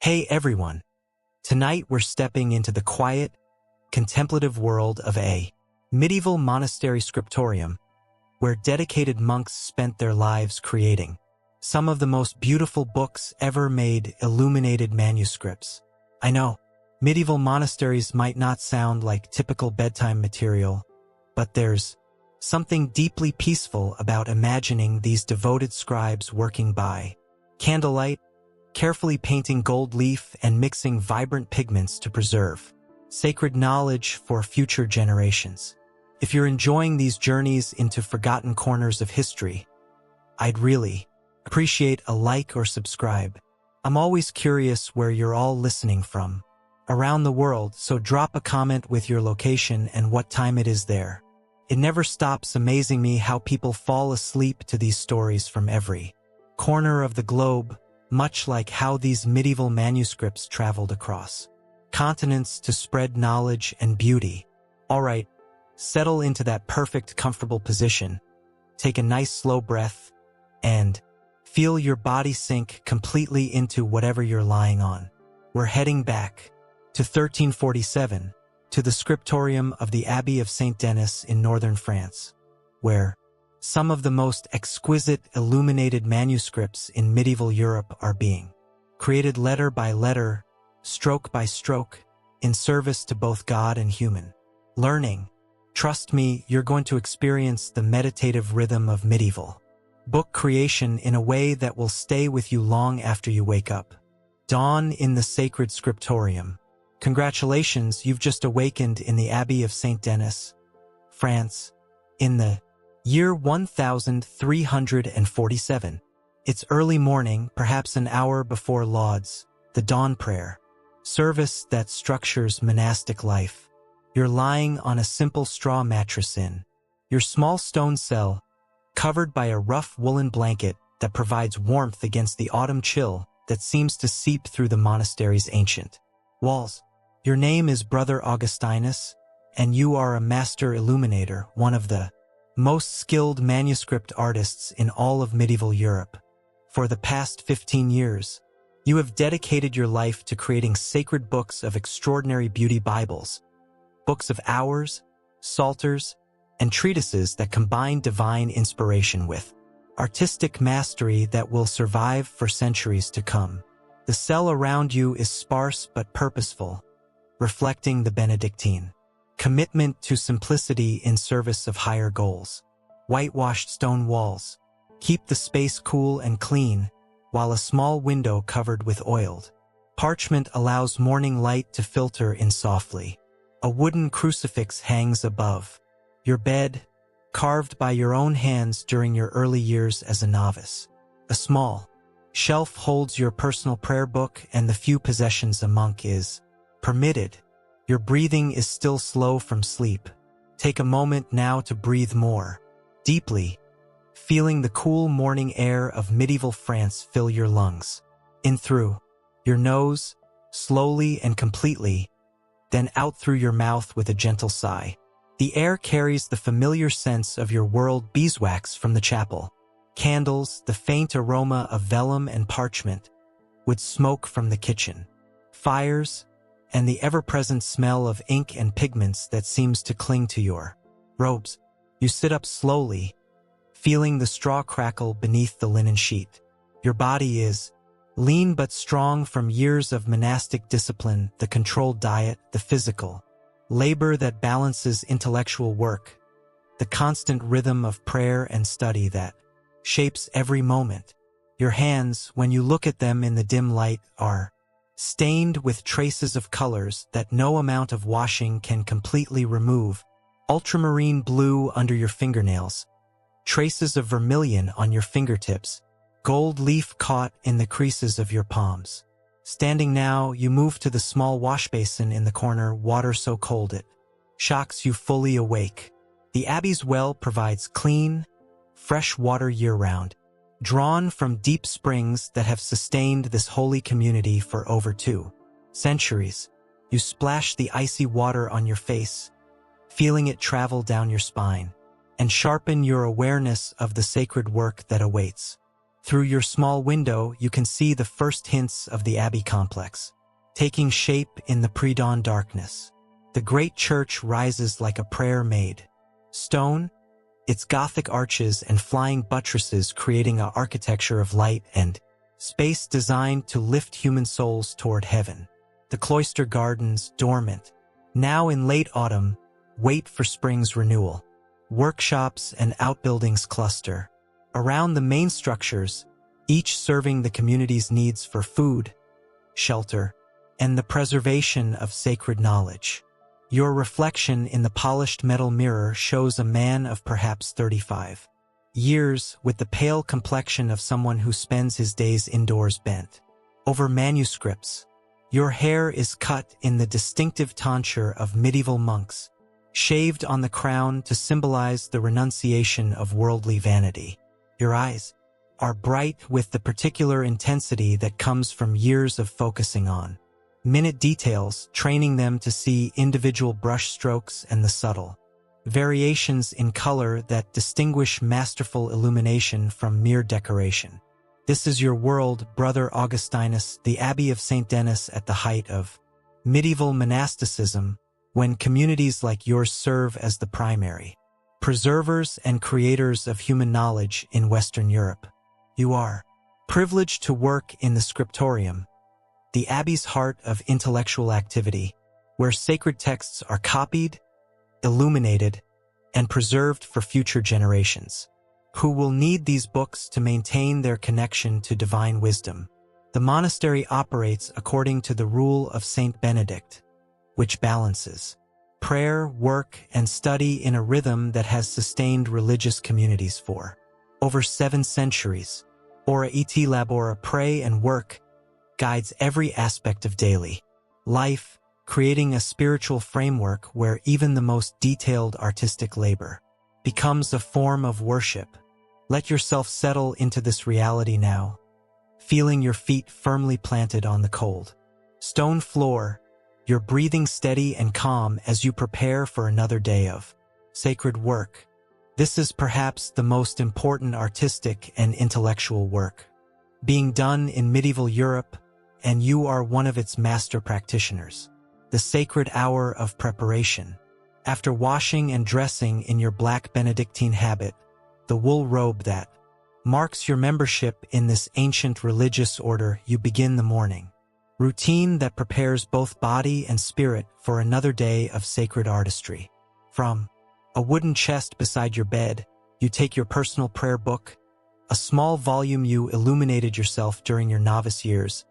Hey everyone! Tonight we're stepping into the quiet, contemplative world of a medieval monastery scriptorium, where dedicated monks spent their lives creating some of the most beautiful books ever made, illuminated manuscripts. I know, medieval monasteries might not sound like typical bedtime material, but there's something deeply peaceful about imagining these devoted scribes working by candlelight, carefully painting gold leaf and mixing vibrant pigments to preserve sacred knowledge for future generations. If you're enjoying these journeys into forgotten corners of history, I'd really appreciate a like or subscribe. I'm always curious where you're all listening from around the world, so drop a comment with your location and what time it is there. It never stops amazing me how people fall asleep to these stories from every corner of the globe, much like how these medieval manuscripts traveled across continents to spread knowledge and beauty. All right, settle into that perfect, comfortable position. Take a nice slow breath and feel your body sink completely into whatever you're lying on. We're heading back to 1347, to the scriptorium of the Abbey of Saint-Denis in northern France, where some of the most exquisite illuminated manuscripts in medieval Europe are being created letter by letter, stroke by stroke, in service to both God and human learning. Trust me, you're going to experience the meditative rhythm of medieval book creation in a way that will stay with you long after you wake up. Dawn in the sacred scriptorium. Congratulations, you've just awakened in the Abbey of Saint-Denis, France, in the year 1347. It's early morning, perhaps an hour before Lauds, the dawn prayer, service that structures monastic life. You're lying on a simple straw mattress in your small stone cell, covered by a rough woolen blanket that provides warmth against the autumn chill that seems to seep through the monastery's ancient walls. Your name is Brother Augustinus, and you are a master illuminator, one of the most skilled manuscript artists in all of medieval Europe. For the past 15 years, you have dedicated your life to creating sacred books of extraordinary beauty, Bibles, books of hours, psalters, and treatises that combine divine inspiration with artistic mastery that will survive for centuries to come. The cell around you is sparse but purposeful, reflecting the Benedictine commitment to simplicity in service of higher goals. Whitewashed stone walls keep the space cool and clean, while a small window covered with oiled parchment allows morning light to filter in softly. A wooden crucifix hangs above your bed, carved by your own hands during your early years as a novice. A small shelf holds your personal prayer book and the few possessions a monk is permitted. Your breathing is still slow from sleep. Take a moment now to breathe more deeply, feeling the cool morning air of medieval France fill your lungs. In through your nose, slowly and completely, then out through your mouth with a gentle sigh. The air carries the familiar sense of your world, beeswax from the chapel, candles, the faint aroma of vellum and parchment, with smoke from the kitchen, fires, and the ever-present smell of ink and pigments that seems to cling to your robes. You sit up slowly, feeling the straw crackle beneath the linen sheet. Your body is lean but strong from years of monastic discipline, the controlled diet, the physical labor that balances intellectual work, the constant rhythm of prayer and study that shapes every moment. Your hands, when you look at them in the dim light, are stained with traces of colors that no amount of washing can completely remove. Ultramarine blue under your fingernails, traces of vermilion on your fingertips, gold leaf caught in the creases of your palms. Standing now, you move to the small wash basin in the corner, water so cold it shocks you fully awake. The Abbey's well provides clean, fresh water year-round, drawn from deep springs that have sustained this holy community for over 2 centuries. You splash the icy water on your face, feeling it travel down your spine, and sharpen your awareness of the sacred work that awaits. Through your small window, you can see the first hints of the Abbey complex, taking shape in the pre-dawn darkness. The great church rises like a prayer made stone, its Gothic arches and flying buttresses creating an architecture of light and space designed to lift human souls toward heaven. The cloister gardens, dormant, now in late autumn, wait for spring's renewal. Workshops and outbuildings cluster around the main structures, each serving the community's needs for food, shelter, and the preservation of sacred knowledge. Your reflection in the polished metal mirror shows a man of perhaps 35 years with the pale complexion of someone who spends his days indoors bent over manuscripts. Your hair is cut in the distinctive tonsure of medieval monks, shaved on the crown to symbolize the renunciation of worldly vanity. Your eyes are bright with the particular intensity that comes from years of focusing on minute details, training them to see individual brush strokes and the subtle variations in color that distinguish masterful illumination from mere decoration. This is your world, Brother Augustinus, the Abbey of Saint-Denis at the height of medieval monasticism, when communities like yours serve as the primary preservers and creators of human knowledge in Western Europe. You are privileged to work in the scriptorium, the Abbey's heart of intellectual activity, where sacred texts are copied, illuminated, and preserved for future generations, who will need these books to maintain their connection to divine wisdom. The monastery operates according to the rule of Saint Benedict, which balances prayer, work, and study in a rhythm that has sustained religious communities for over 7 centuries. Ora et labora, pray and work, guides every aspect of daily life, creating a spiritual framework where even the most detailed artistic labor becomes a form of worship. Let yourself settle into this reality now, feeling your feet firmly planted on the cold stone floor, your breathing steady and calm as you prepare for another day of sacred work. This is perhaps the most important artistic and intellectual work being done in medieval Europe, and you are one of its master practitioners. The sacred hour of preparation. After washing and dressing in your black Benedictine habit, the wool robe that marks your membership in this ancient religious order, you begin the morning routine that prepares both body and spirit for another day of sacred artistry. From a wooden chest beside your bed, you take your personal prayer book, a small volume you illuminated yourself during your novice years.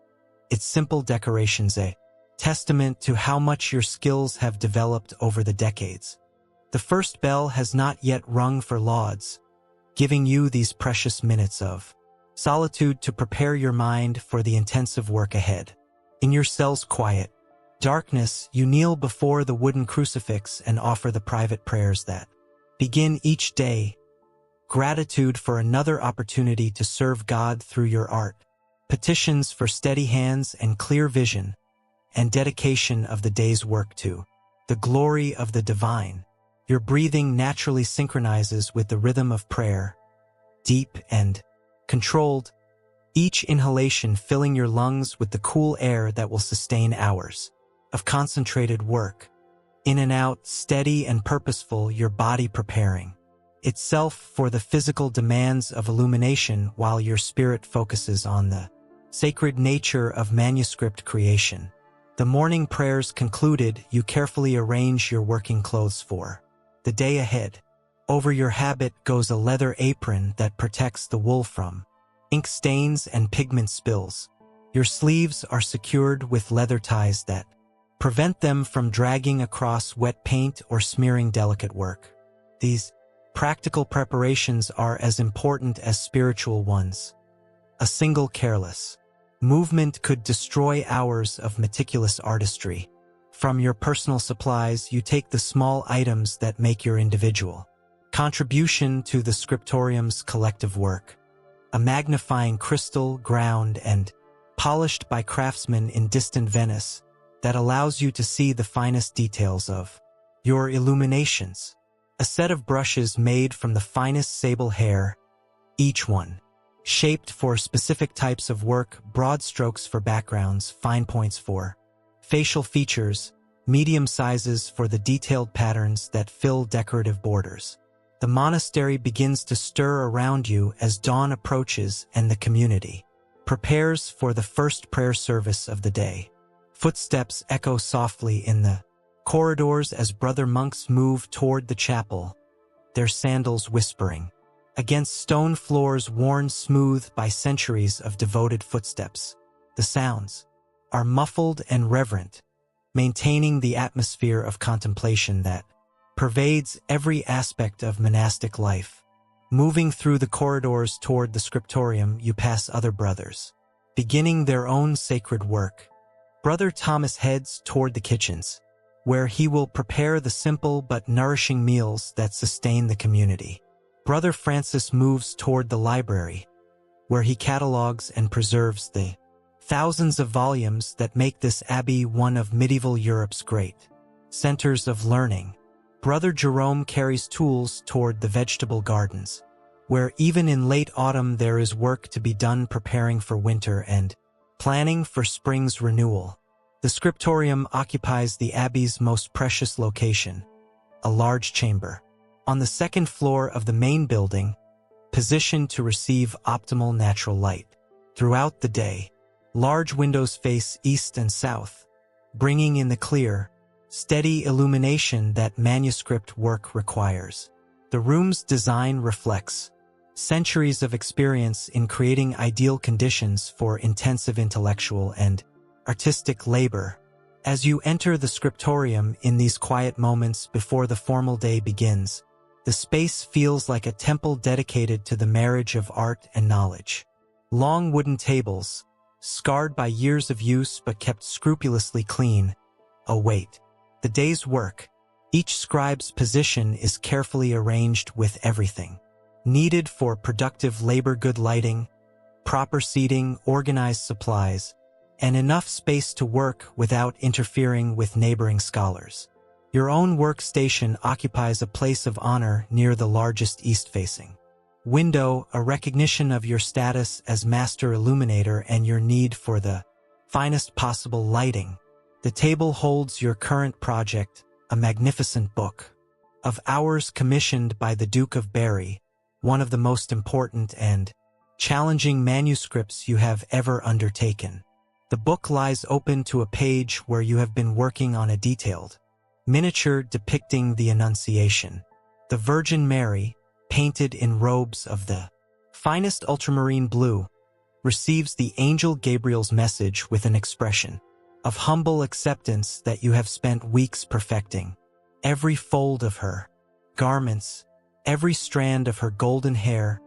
Its simple decorations, a testament to how much your skills have developed over the decades. The first bell has not yet rung for lauds, giving you these precious minutes of solitude to prepare your mind for the intensive work ahead. In your cell's quiet darkness, you kneel before the wooden crucifix and offer the private prayers that begin each day. Gratitude for another opportunity to serve God through your art, petitions for steady hands and clear vision, and dedication of the day's work to the glory of the divine. Your breathing naturally synchronizes with the rhythm of prayer, deep and controlled, each inhalation filling your lungs with the cool air that will sustain hours of concentrated work. In and out, steady and purposeful, your body preparing itself for the physical demands of illumination while your spirit focuses on the sacred nature of manuscript creation. The morning prayers concluded, you carefully arrange your working clothes for the day ahead. Over your habit goes a leather apron that protects the wool from ink stains and pigment spills. Your sleeves are secured with leather ties that prevent them from dragging across wet paint or smearing delicate work. These practical preparations are as important as spiritual ones. A single careless movement could destroy hours of meticulous artistry. From your personal supplies, you take the small items that make your individual contribution to the scriptorium's collective work. A magnifying crystal ground and polished by craftsmen in distant Venice that allows you to see the finest details of your illuminations. A set of brushes made from the finest sable hair, each one shaped for specific types of work, broad strokes for backgrounds, fine points for facial features, medium sizes for the detailed patterns that fill decorative borders. The monastery begins to stir around you as dawn approaches and the community prepares for the first prayer service of the day. Footsteps echo softly in the corridors as brother monks move toward the chapel, their sandals whispering against stone floors worn smooth by centuries of devoted footsteps. The sounds are muffled and reverent, maintaining the atmosphere of contemplation that pervades every aspect of monastic life. Moving through the corridors toward the scriptorium, you pass other brothers, beginning their own sacred work. Brother Thomas heads toward the kitchens, where he will prepare the simple but nourishing meals that sustain the community. Brother Francis moves toward the library, where he catalogs and preserves the thousands of volumes that make this abbey one of medieval Europe's great centers of learning. Brother Jerome carries tools toward the vegetable gardens, where even in late autumn there is work to be done preparing for winter and planning for spring's renewal. The scriptorium occupies the abbey's most precious location, a large chamber on the second floor of the main building, positioned to receive optimal natural light. Throughout the day, large windows face east and south, bringing in the clear, steady illumination that manuscript work requires. The room's design reflects centuries of experience in creating ideal conditions for intensive intellectual and artistic labor. As you enter the scriptorium in these quiet moments before the formal day begins, the space feels like a temple dedicated to the marriage of art and knowledge. Long wooden tables, scarred by years of use but kept scrupulously clean, await the day's work. Each scribe's position is carefully arranged with everything needed for productive labor: good lighting, proper seating, organized supplies, and enough space to work without interfering with neighboring scholars. Your own workstation occupies a place of honor near the largest east-facing window, a recognition of your status as master illuminator and your need for the finest possible lighting. The table holds your current project, a magnificent book of hours commissioned by the Duke of Berry, one of the most important and challenging manuscripts you have ever undertaken. The book lies open to a page where you have been working on a detailed miniature depicting the Annunciation. The Virgin Mary, painted in robes of the finest ultramarine blue, receives the angel Gabriel's message with an expression of humble acceptance that you have spent weeks perfecting. Every fold of her garments, every strand of her golden hair,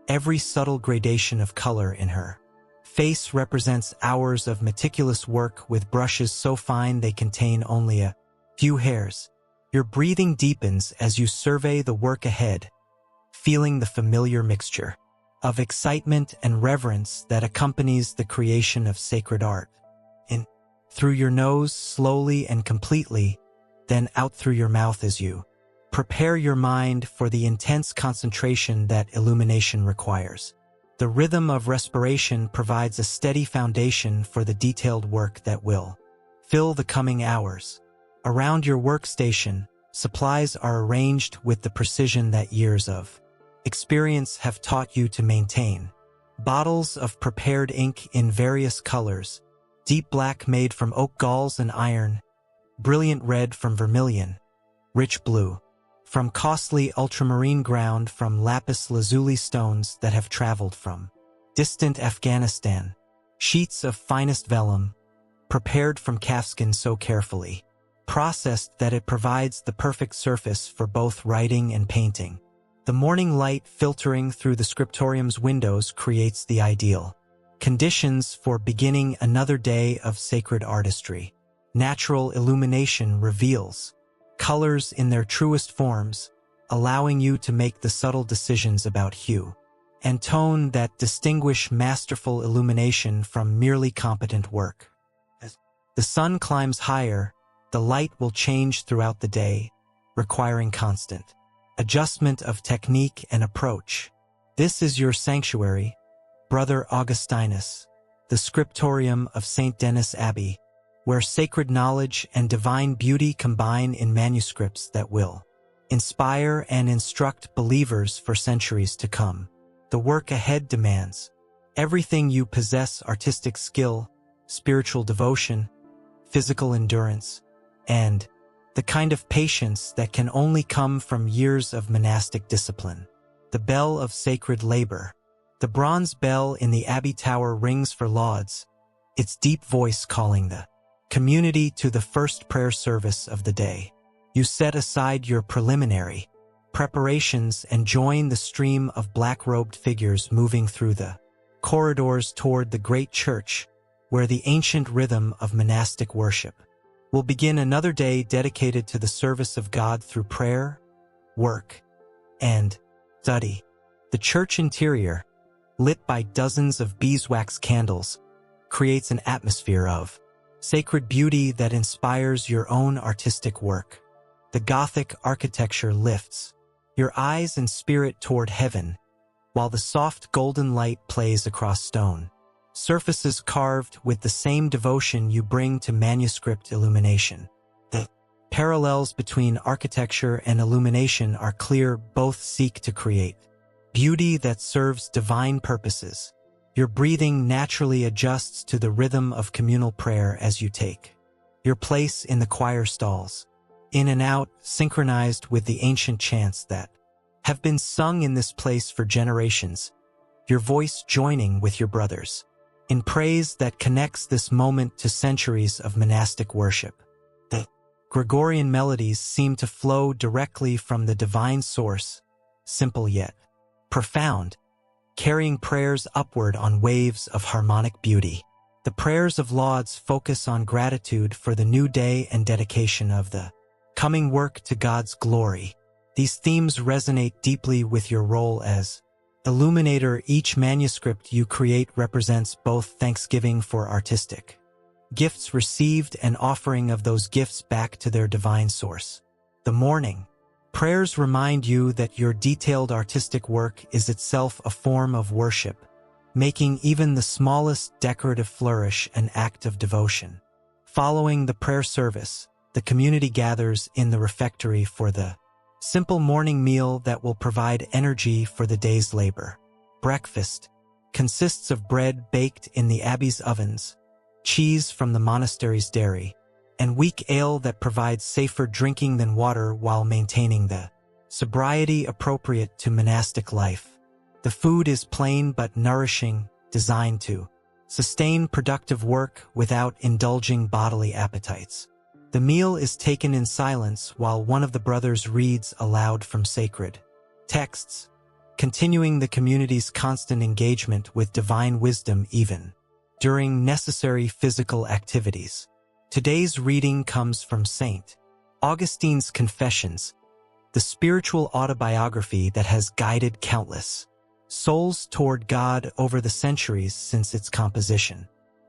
every subtle gradation of color in her face represents hours of meticulous work with brushes so fine they contain only a few hairs. Your breathing deepens as you survey the work ahead, feeling the familiar mixture of excitement and reverence that accompanies the creation of sacred art. In through your nose slowly and completely, then out through your mouth as you prepare your mind for the intense concentration that illumination requires. The rhythm of respiration provides a steady foundation for the detailed work that will fill the coming hours. Around your workstation, supplies are arranged with the precision that years of experience have taught you to maintain. Bottles of prepared ink in various colors, deep black made from oak galls and iron, brilliant red from vermilion, rich blue from costly ultramarine ground from lapis lazuli stones that have traveled from distant Afghanistan, sheets of finest vellum, prepared from calfskin so carefully processed that it provides the perfect surface for both writing and painting. The morning light filtering through the scriptorium's windows creates the ideal conditions for beginning another day of sacred artistry. Natural illumination reveals colors in their truest forms, allowing you to make the subtle decisions about hue and tone that distinguish masterful illumination from merely competent work. As the sun climbs higher, the light will change throughout the day, requiring constant adjustment of technique and approach. This is your sanctuary, Brother Augustinus, the scriptorium of Saint-Denis Abbey, where sacred knowledge and divine beauty combine in manuscripts that will inspire and instruct believers for centuries to come. The work ahead demands everything you possess: artistic skill, spiritual devotion, physical endurance, and the kind of patience that can only come from years of monastic discipline. The bell of sacred labor. The bronze bell in the Abbey Tower rings for lauds, its deep voice calling the community to the first prayer service of the day. You set aside your preliminary preparations and join the stream of black-robed figures moving through the corridors toward the great church, where the ancient rhythm of monastic worship will begin another day dedicated to the service of God through prayer, work, and study. The church interior, lit by dozens of beeswax candles, creates an atmosphere of sacred beauty that inspires your own artistic work. The Gothic architecture lifts your eyes and spirit toward heaven, while the soft golden light plays across stone surfaces carved with the same devotion you bring to manuscript illumination. The parallels between architecture and illumination are clear. Both seek to create beauty that serves divine purposes. Your breathing naturally adjusts to the rhythm of communal prayer as you take your place in the choir stalls, in and out, synchronized with the ancient chants that have been sung in this place for generations, your voice joining with your brothers in praise that connects this moment to centuries of monastic worship. The Gregorian melodies seem to flow directly from the divine source, simple yet profound, carrying prayers upward on waves of harmonic beauty. The prayers of lauds focus on gratitude for the new day and dedication of the coming work to God's glory. These themes resonate deeply with your role as illuminator. Each manuscript you create represents both thanksgiving for artistic gifts received and offering of those gifts back to their divine source. The morning prayers remind you that your detailed artistic work is itself a form of worship, making even the smallest decorative flourish an act of devotion. Following the prayer service, the community gathers in the refectory for the simple morning meal that will provide energy for the day's labor. Breakfast consists of bread baked in the abbey's ovens, cheese from the monastery's dairy, and weak ale that provides safer drinking than water while maintaining the sobriety appropriate to monastic life. The food is plain but nourishing, designed to sustain productive work without indulging bodily appetites. The meal is taken in silence while one of the brothers reads aloud from sacred texts, continuing the community's constant engagement with divine wisdom even during necessary physical activities. Today's reading comes from St. Augustine's Confessions, the spiritual autobiography that has guided countless souls toward God over the centuries since its composition.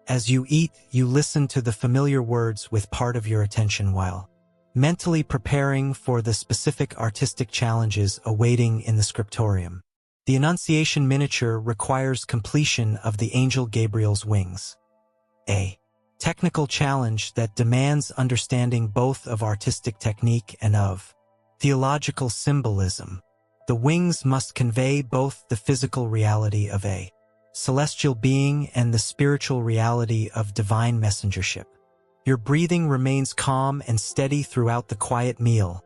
As you eat, you listen to the familiar words with part of your attention while mentally preparing for the specific artistic challenges awaiting in the scriptorium. The Annunciation miniature requires completion of the angel Gabriel's wings, a technical challenge that demands understanding both of artistic technique and of theological symbolism. The wings must convey both the physical reality of a celestial being and the spiritual reality of divine messengership. Your breathing remains calm and steady throughout the quiet meal,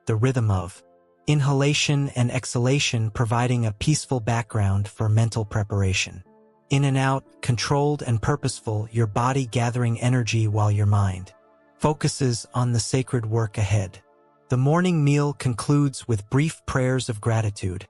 the rhythm of inhalation and exhalation providing a peaceful background for mental preparation. In and out, controlled and purposeful, your body gathering energy while your mind focuses on the sacred work ahead. The morning meal concludes with brief prayers of gratitude,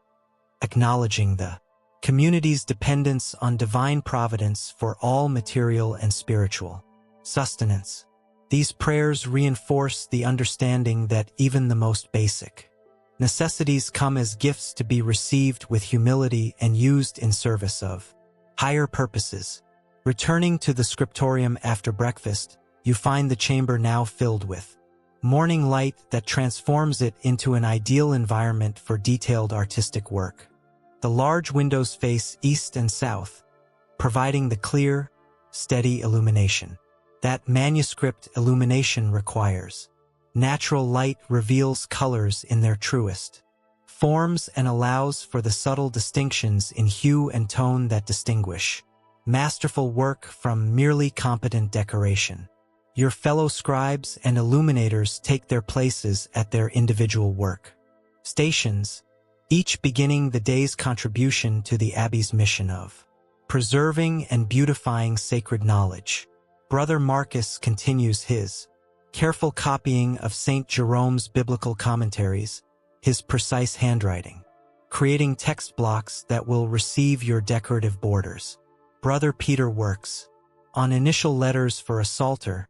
acknowledging the community's dependence on divine providence for all material and spiritual sustenance. These prayers reinforce the understanding that even the most basic necessities come as gifts to be received with humility and used in service of higher purposes. Returning to the scriptorium after breakfast, you find the chamber now filled with morning light that transforms it into an ideal environment for detailed artistic work. The large windows face east and south, providing the clear, steady illumination that manuscript illumination requires. Natural light reveals colors in their truest forms and allows for the subtle distinctions in hue and tone that distinguish masterful work from merely competent decoration. Your fellow scribes and illuminators take their places at their individual work stations, each beginning the day's contribution to the Abbey's mission of preserving and beautifying sacred knowledge. Brother Marcus continues his careful copying of St. Jerome's biblical commentaries, his precise handwriting, creating text blocks that will receive your decorative borders. Brother Peter works on initial letters for a psalter,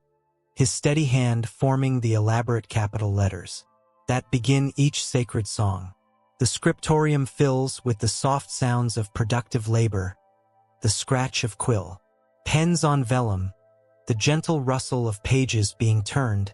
his steady hand forming the elaborate capital letters that begin each sacred song. The scriptorium fills with the soft sounds of productive labor, the scratch of quill, pens on vellum, the gentle rustle of pages being turned,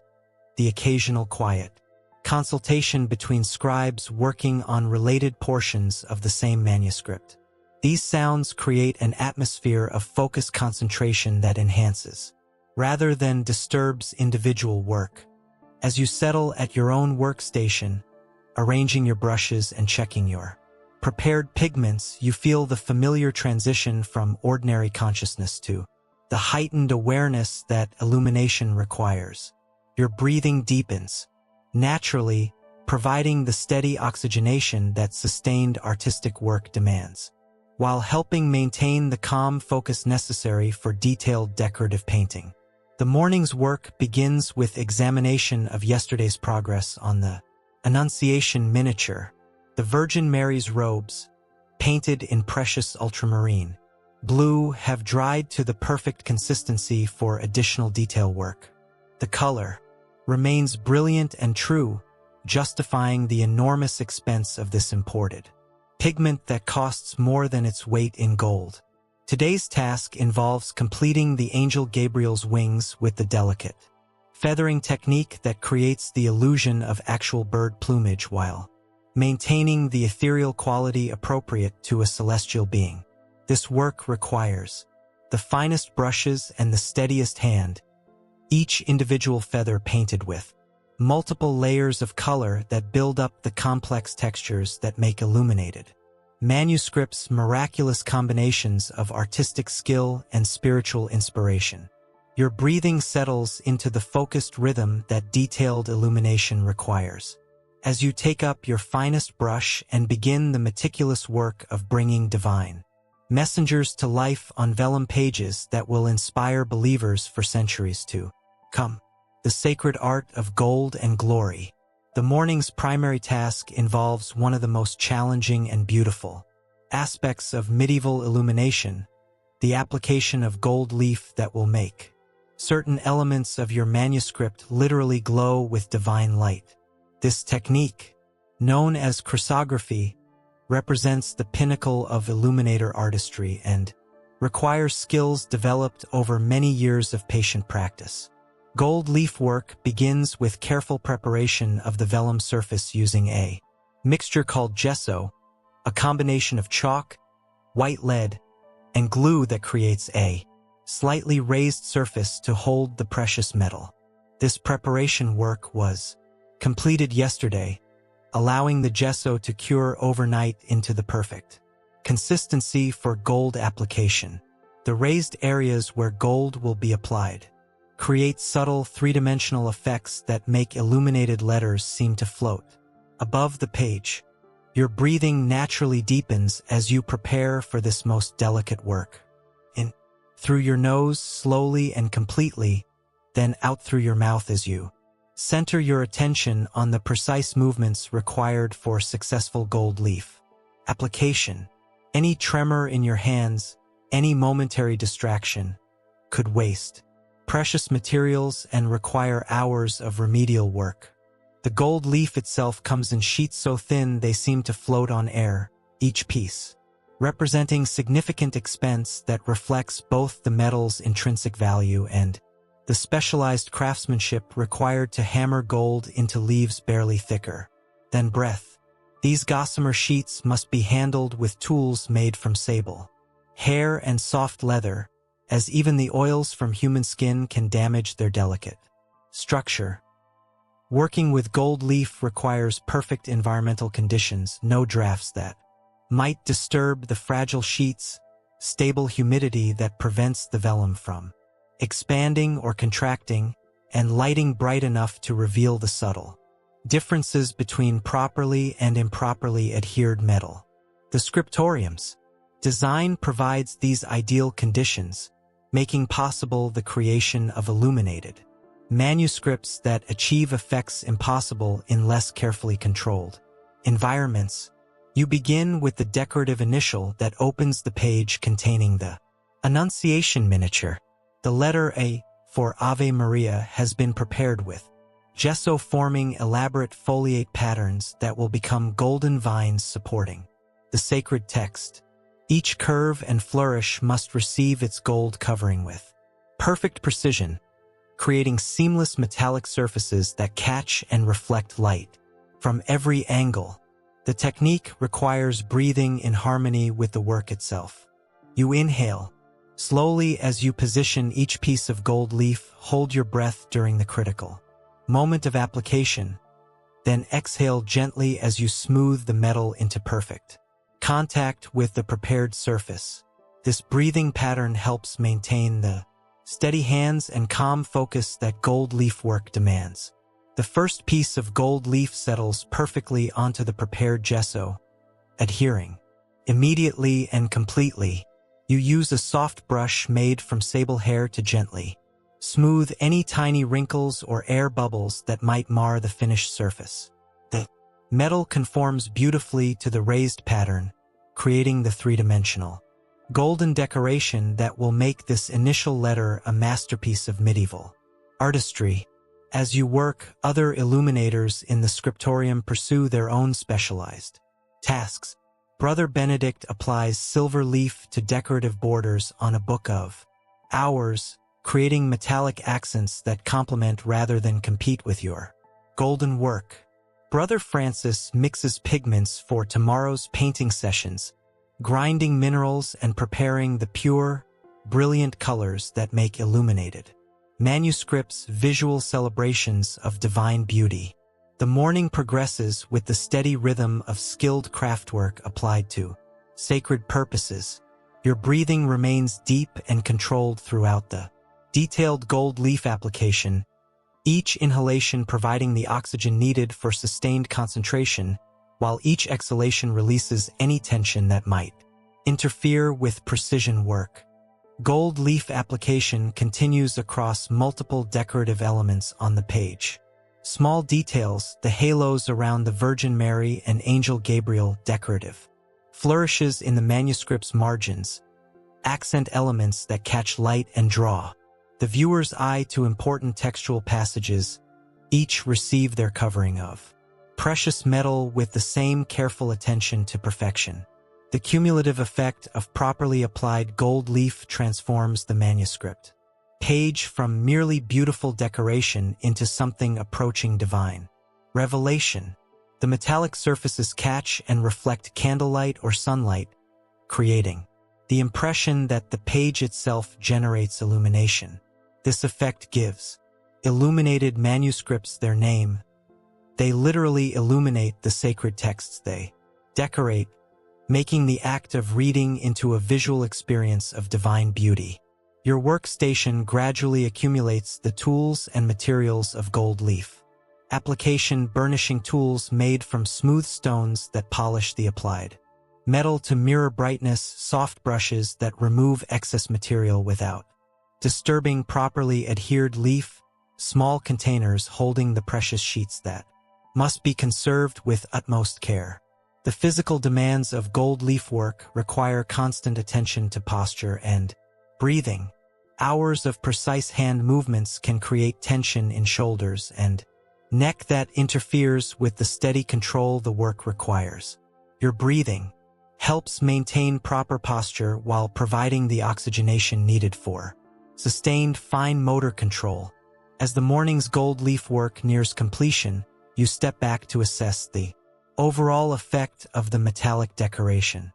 the occasional quiet consultation between scribes working on related portions of the same manuscript. These sounds create an atmosphere of focused concentration that enhances, rather than disturbs, individual work. As you settle at your own workstation, arranging your brushes and checking your prepared pigments, you feel the familiar transition from ordinary consciousness to the heightened awareness that illumination requires. Your breathing deepens, naturally, providing the steady oxygenation that sustained artistic work demands, while helping maintain the calm focus necessary for detailed decorative painting. The morning's work begins with examination of yesterday's progress on the Annunciation miniature. The Virgin Mary's robes, painted in precious ultramarine blue, have dried to the perfect consistency for additional detail work. The color remains brilliant and true, justifying the enormous expense of this imported pigment that costs more than its weight in gold. Today's task involves completing the Angel Gabriel's wings with the delicate feathering technique that creates the illusion of actual bird plumage while maintaining the ethereal quality appropriate to a celestial being. This work requires the finest brushes and the steadiest hand, each individual feather painted with multiple layers of color that build up the complex textures that make Illuminated Manuscripts miraculous combinations of artistic skill and spiritual inspiration. Your breathing settles into the focused rhythm that detailed illumination requires, as you take up your finest brush and begin the meticulous work of bringing divine messengers to life on vellum pages that will inspire believers for centuries to come. The sacred art of gold and glory. The morning's primary task involves one of the most challenging and beautiful aspects of medieval illumination, the application of gold leaf that will make certain elements of your manuscript literally glow with divine light. This technique, known as chrysography, represents the pinnacle of illuminator artistry and requires skills developed over many years of patient practice. Gold leaf work begins with careful preparation of the vellum surface using a mixture called gesso, a combination of chalk, white lead, and glue that creates a slightly raised surface to hold the precious metal. This preparation work was completed yesterday, allowing the gesso to cure overnight into the perfect consistency for gold application. The raised areas where gold will be applied create subtle three-dimensional effects that make illuminated letters seem to float above the page. Your breathing naturally deepens as you prepare for this most delicate work. In through your nose slowly and completely, then out through your mouth as you center your attention on the precise movements required for successful gold leaf application. Any tremor in your hands, any momentary distraction, could waste precious materials and require hours of remedial work. The gold leaf itself comes in sheets so thin they seem to float on air, each piece representing significant expense that reflects both the metal's intrinsic value and the specialized craftsmanship required to hammer gold into leaves barely thicker than breath. These gossamer sheets must be handled with tools made from sable, hair, and soft leather, as even the oils from human skin can damage their delicate structure. Working with gold leaf requires perfect environmental conditions, no drafts that might disturb the fragile sheets, stable humidity that prevents the vellum from expanding or contracting, and lighting bright enough to reveal the subtle differences between properly and improperly adhered metal. The scriptorium's design provides these ideal conditions, making possible the creation of illuminated manuscripts that achieve effects impossible in less carefully controlled environments. You begin with the decorative initial that opens the page containing the Annunciation miniature. The letter A for Ave Maria has been prepared with gesso, forming elaborate foliate patterns that will become golden vines supporting the sacred text. Each curve and flourish must receive its gold covering with perfect precision, creating seamless metallic surfaces that catch and reflect light from every angle. The technique requires breathing in harmony with the work itself. You inhale slowly as you position each piece of gold leaf. Hold your breath during the critical moment of application, then exhale gently as you smooth the metal into perfect contact with the prepared surface. This breathing pattern helps maintain the steady hands and calm focus that gold leaf work demands. The first piece of gold leaf settles perfectly onto the prepared gesso, adhering immediately and completely. You use a soft brush made from sable hair to gently smooth any tiny wrinkles or air bubbles that might mar the finished surface. The metal conforms beautifully to the raised pattern, creating the three-dimensional golden decoration that will make this initial letter a masterpiece of medieval artistry. As you work, other illuminators in the scriptorium pursue their own specialized tasks. Brother Benedict applies silver leaf to decorative borders on a book of hours, creating metallic accents that complement rather than compete with your golden work. Brother Francis mixes pigments for tomorrow's painting sessions, grinding minerals and preparing the pure, brilliant colors that make illuminated manuscripts visual celebrations of divine beauty. The morning progresses with the steady rhythm of skilled craftwork applied to sacred purposes. Your breathing remains deep and controlled throughout the detailed gold leaf application, each inhalation providing the oxygen needed for sustained concentration, while each exhalation releases any tension that might interfere with precision work. Gold leaf application continues across multiple decorative elements on the page. Small details, the halos around the Virgin Mary and Angel Gabriel, decorative flourishes in the manuscript's margins, accent elements that catch light and draw the viewer's eye to important textual passages. Each receive their covering of precious metal with the same careful attention to perfection. The cumulative effect of properly applied gold leaf transforms the manuscript page from merely beautiful decoration into something approaching divine revelation. The metallic surfaces catch and reflect candlelight or sunlight, creating the impression that the page itself generates illumination. This effect gives illuminated manuscripts their name. They literally illuminate the sacred texts they decorate, making the act of reading into a visual experience of divine beauty. Your workstation gradually accumulates the tools and materials of gold leaf application, burnishing tools made from smooth stones that polish the applied metal to mirror brightness, soft brushes that remove excess material without disturbing properly adhered leaf, small containers holding the precious sheets that must be conserved with utmost care. The physical demands of gold leaf work require constant attention to posture and breathing. Hours of precise hand movements can create tension in shoulders and neck that interferes with the steady control the work requires. Your breathing helps maintain proper posture while providing the oxygenation needed for sustained fine motor control. As the morning's gold leaf work nears completion, you step back to assess the overall effect of the metallic decoration.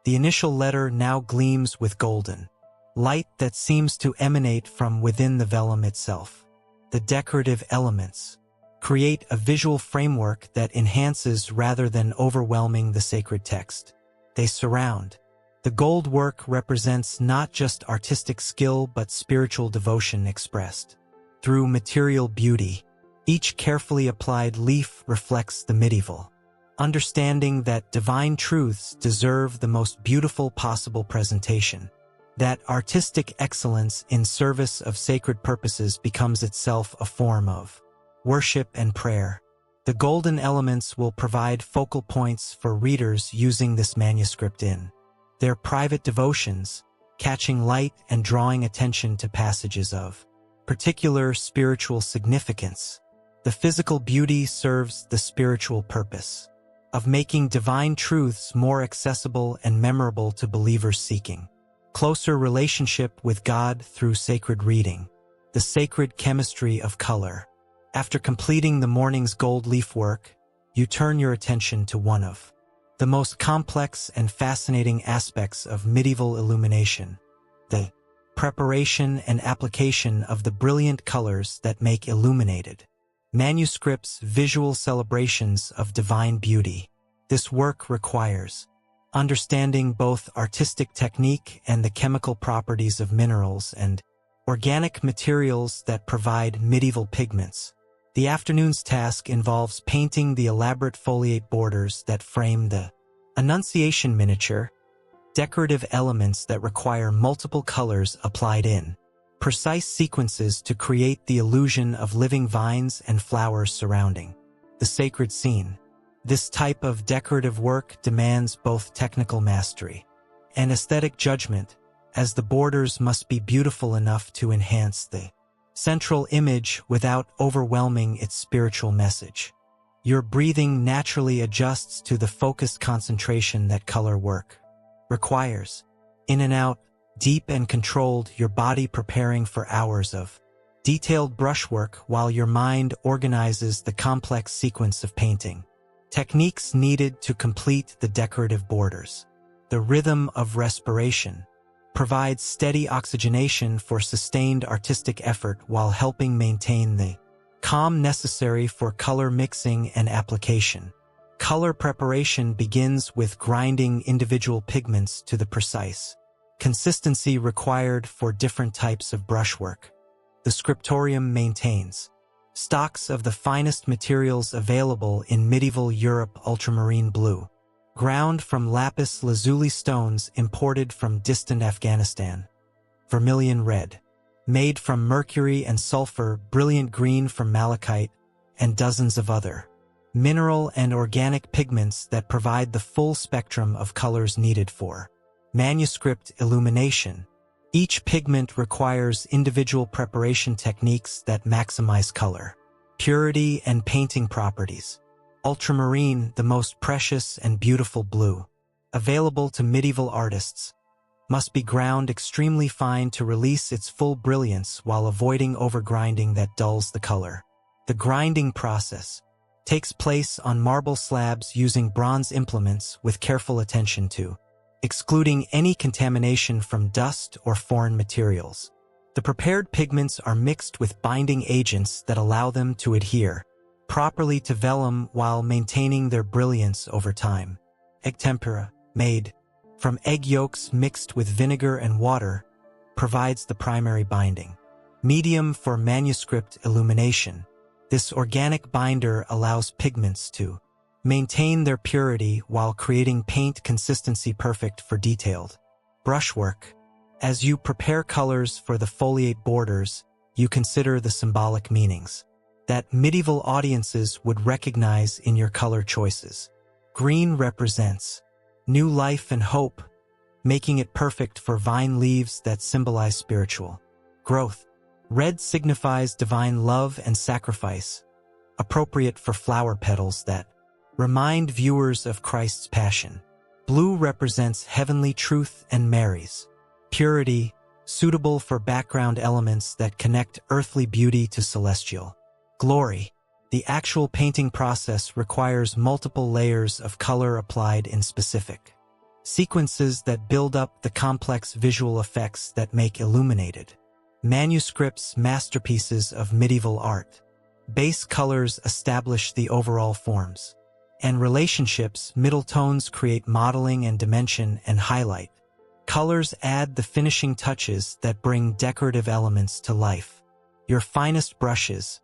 The initial letter now gleams with golden light that seems to emanate from within the vellum itself. The decorative elements create a visual framework that enhances rather than overwhelming the sacred text. They surround. The gold work represents not just artistic skill but spiritual devotion expressed through material beauty. Each carefully applied leaf reflects the medieval understanding that divine truths deserve the most beautiful possible presentation, that artistic excellence in service of sacred purposes becomes itself a form of worship and prayer. The golden elements will provide focal points for readers using this manuscript in their private devotions, catching light and drawing attention to passages of particular spiritual significance. The physical beauty serves the spiritual purpose of making divine truths more accessible and memorable to believers seeking closer relationship with God through sacred reading. The sacred chemistry of color. After completing the morning's gold leaf work, you turn your attention to one of the most complex and fascinating aspects of medieval illumination, the preparation and application of the brilliant colors that make illuminated manuscripts visual celebrations of divine beauty. This work requires understanding both artistic technique and the chemical properties of minerals and organic materials that provide medieval pigments. The afternoon's task involves painting the elaborate foliate borders that frame the Annunciation miniature, decorative elements that require multiple colors applied in precise sequences to create the illusion of living vines and flowers surrounding the sacred scene. This type of decorative work demands both technical mastery and aesthetic judgment, as the borders must be beautiful enough to enhance the central image without overwhelming its spiritual message. Your breathing naturally adjusts to the focused concentration that color work requires. In and out, deep and controlled, your body preparing for hours of detailed brushwork while your mind organizes the complex sequence of painting. Techniques needed to complete the decorative borders. The rhythm of respiration provides steady oxygenation for sustained artistic effort while helping maintain the calm necessary for color mixing and application. Color preparation begins with grinding individual pigments to the precise consistency required for different types of brushwork. The scriptorium maintains stocks of the finest materials available in medieval Europe: ultramarine blue, ground from lapis lazuli stones imported from distant Afghanistan; vermilion red, made from mercury and sulfur; brilliant green from malachite, and dozens of other mineral and organic pigments that provide the full spectrum of colors needed for manuscript illumination. Each pigment requires individual preparation techniques that maximize color purity and painting properties. Ultramarine, the most precious and beautiful blue available to medieval artists, must be ground extremely fine to release its full brilliance while avoiding overgrinding that dulls the color. The grinding process takes place on marble slabs using bronze implements with careful attention to excluding any contamination from dust or foreign materials. The prepared pigments are mixed with binding agents that allow them to adhere properly to vellum while maintaining their brilliance over time. Egg tempera, made from egg yolks mixed with vinegar and water, provides the primary binding medium for manuscript illumination. This organic binder allows pigments to maintain their purity while creating paint consistency perfect for detailed brushwork. As you prepare colors for the foliate borders, you consider the symbolic meanings that medieval audiences would recognize in your color choices. Green represents new life and hope, making it perfect for vine leaves that symbolize spiritual growth. Red signifies divine love and sacrifice, appropriate for flower petals that remind viewers of Christ's passion. Blue represents heavenly truth and Mary's purity, suitable for background elements that connect earthly beauty to celestial glory. The actual painting process requires multiple layers of color applied in specific sequences that build up the complex visual effects that make Illuminated Manuscripts masterpieces of medieval art. Base colors establish the overall forms, and relationships, middle tones create modeling and dimension and highlight. Colors add the finishing touches that bring decorative elements to life. Your finest brushes,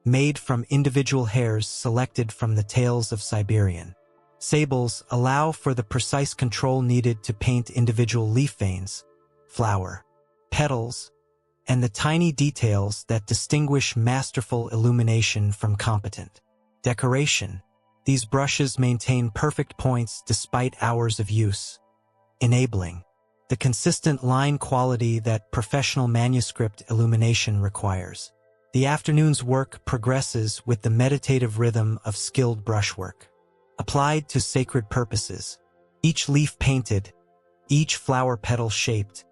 made from individual hairs selected from the tails of Siberian sables, allow for the precise control needed to paint individual leaf veins, flower, petals, and the tiny details that distinguish masterful illumination from competent decoration. These brushes maintain perfect points despite hours of use, enabling the consistent line quality that professional manuscript illumination requires. The afternoon's work progresses with the meditative rhythm of skilled brushwork, applied to sacred purposes. Each leaf painted, each flower petal shaped,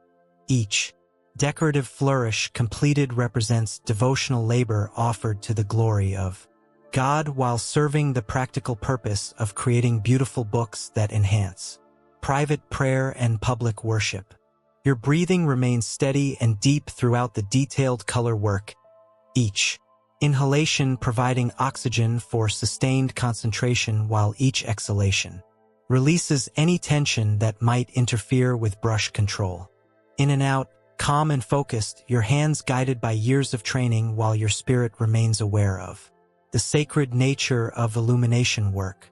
each decorative flourish completed represents devotional labor offered to the glory of God while serving the practical purpose of creating beautiful books that enhance private prayer and public worship. Your breathing remains steady and deep throughout the detailed color work, each inhalation providing oxygen for sustained concentration while each exhalation releases any tension that might interfere with brush control. In and out, calm and focused, your hands guided by years of training while your spirit remains aware of the sacred nature of illumination work.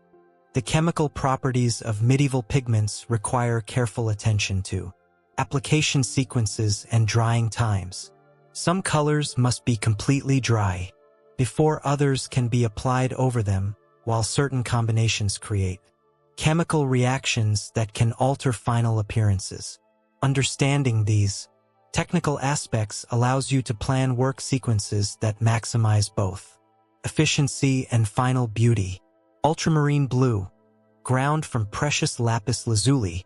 The chemical properties of medieval pigments require careful attention to application sequences and drying times. Some colors must be completely dry before others can be applied over them, while certain combinations create chemical reactions that can alter final appearances. Understanding these technical aspects allows you to plan work sequences that maximize both efficiency and final beauty. Ultramarine blue, ground from precious lapis lazuli,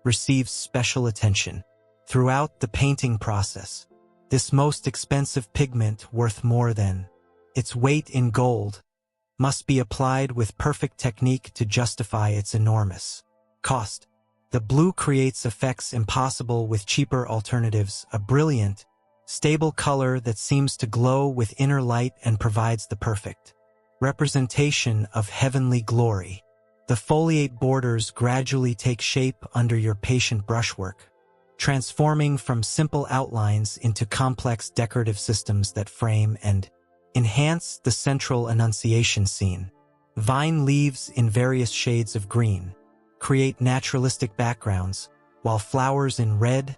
receives special attention throughout the painting process. This most expensive pigment, worth more than its weight in gold, must be applied with perfect technique to justify its enormous cost. The blue creates effects impossible with cheaper alternatives, a brilliant, stable color that seems to glow with inner light and provides the perfect representation of heavenly glory. The foliate borders gradually take shape under your patient brushwork, transforming from simple outlines into complex decorative systems that frame and enhance the central Annunciation scene. Vine leaves in various shades of green create naturalistic backgrounds, while flowers in red,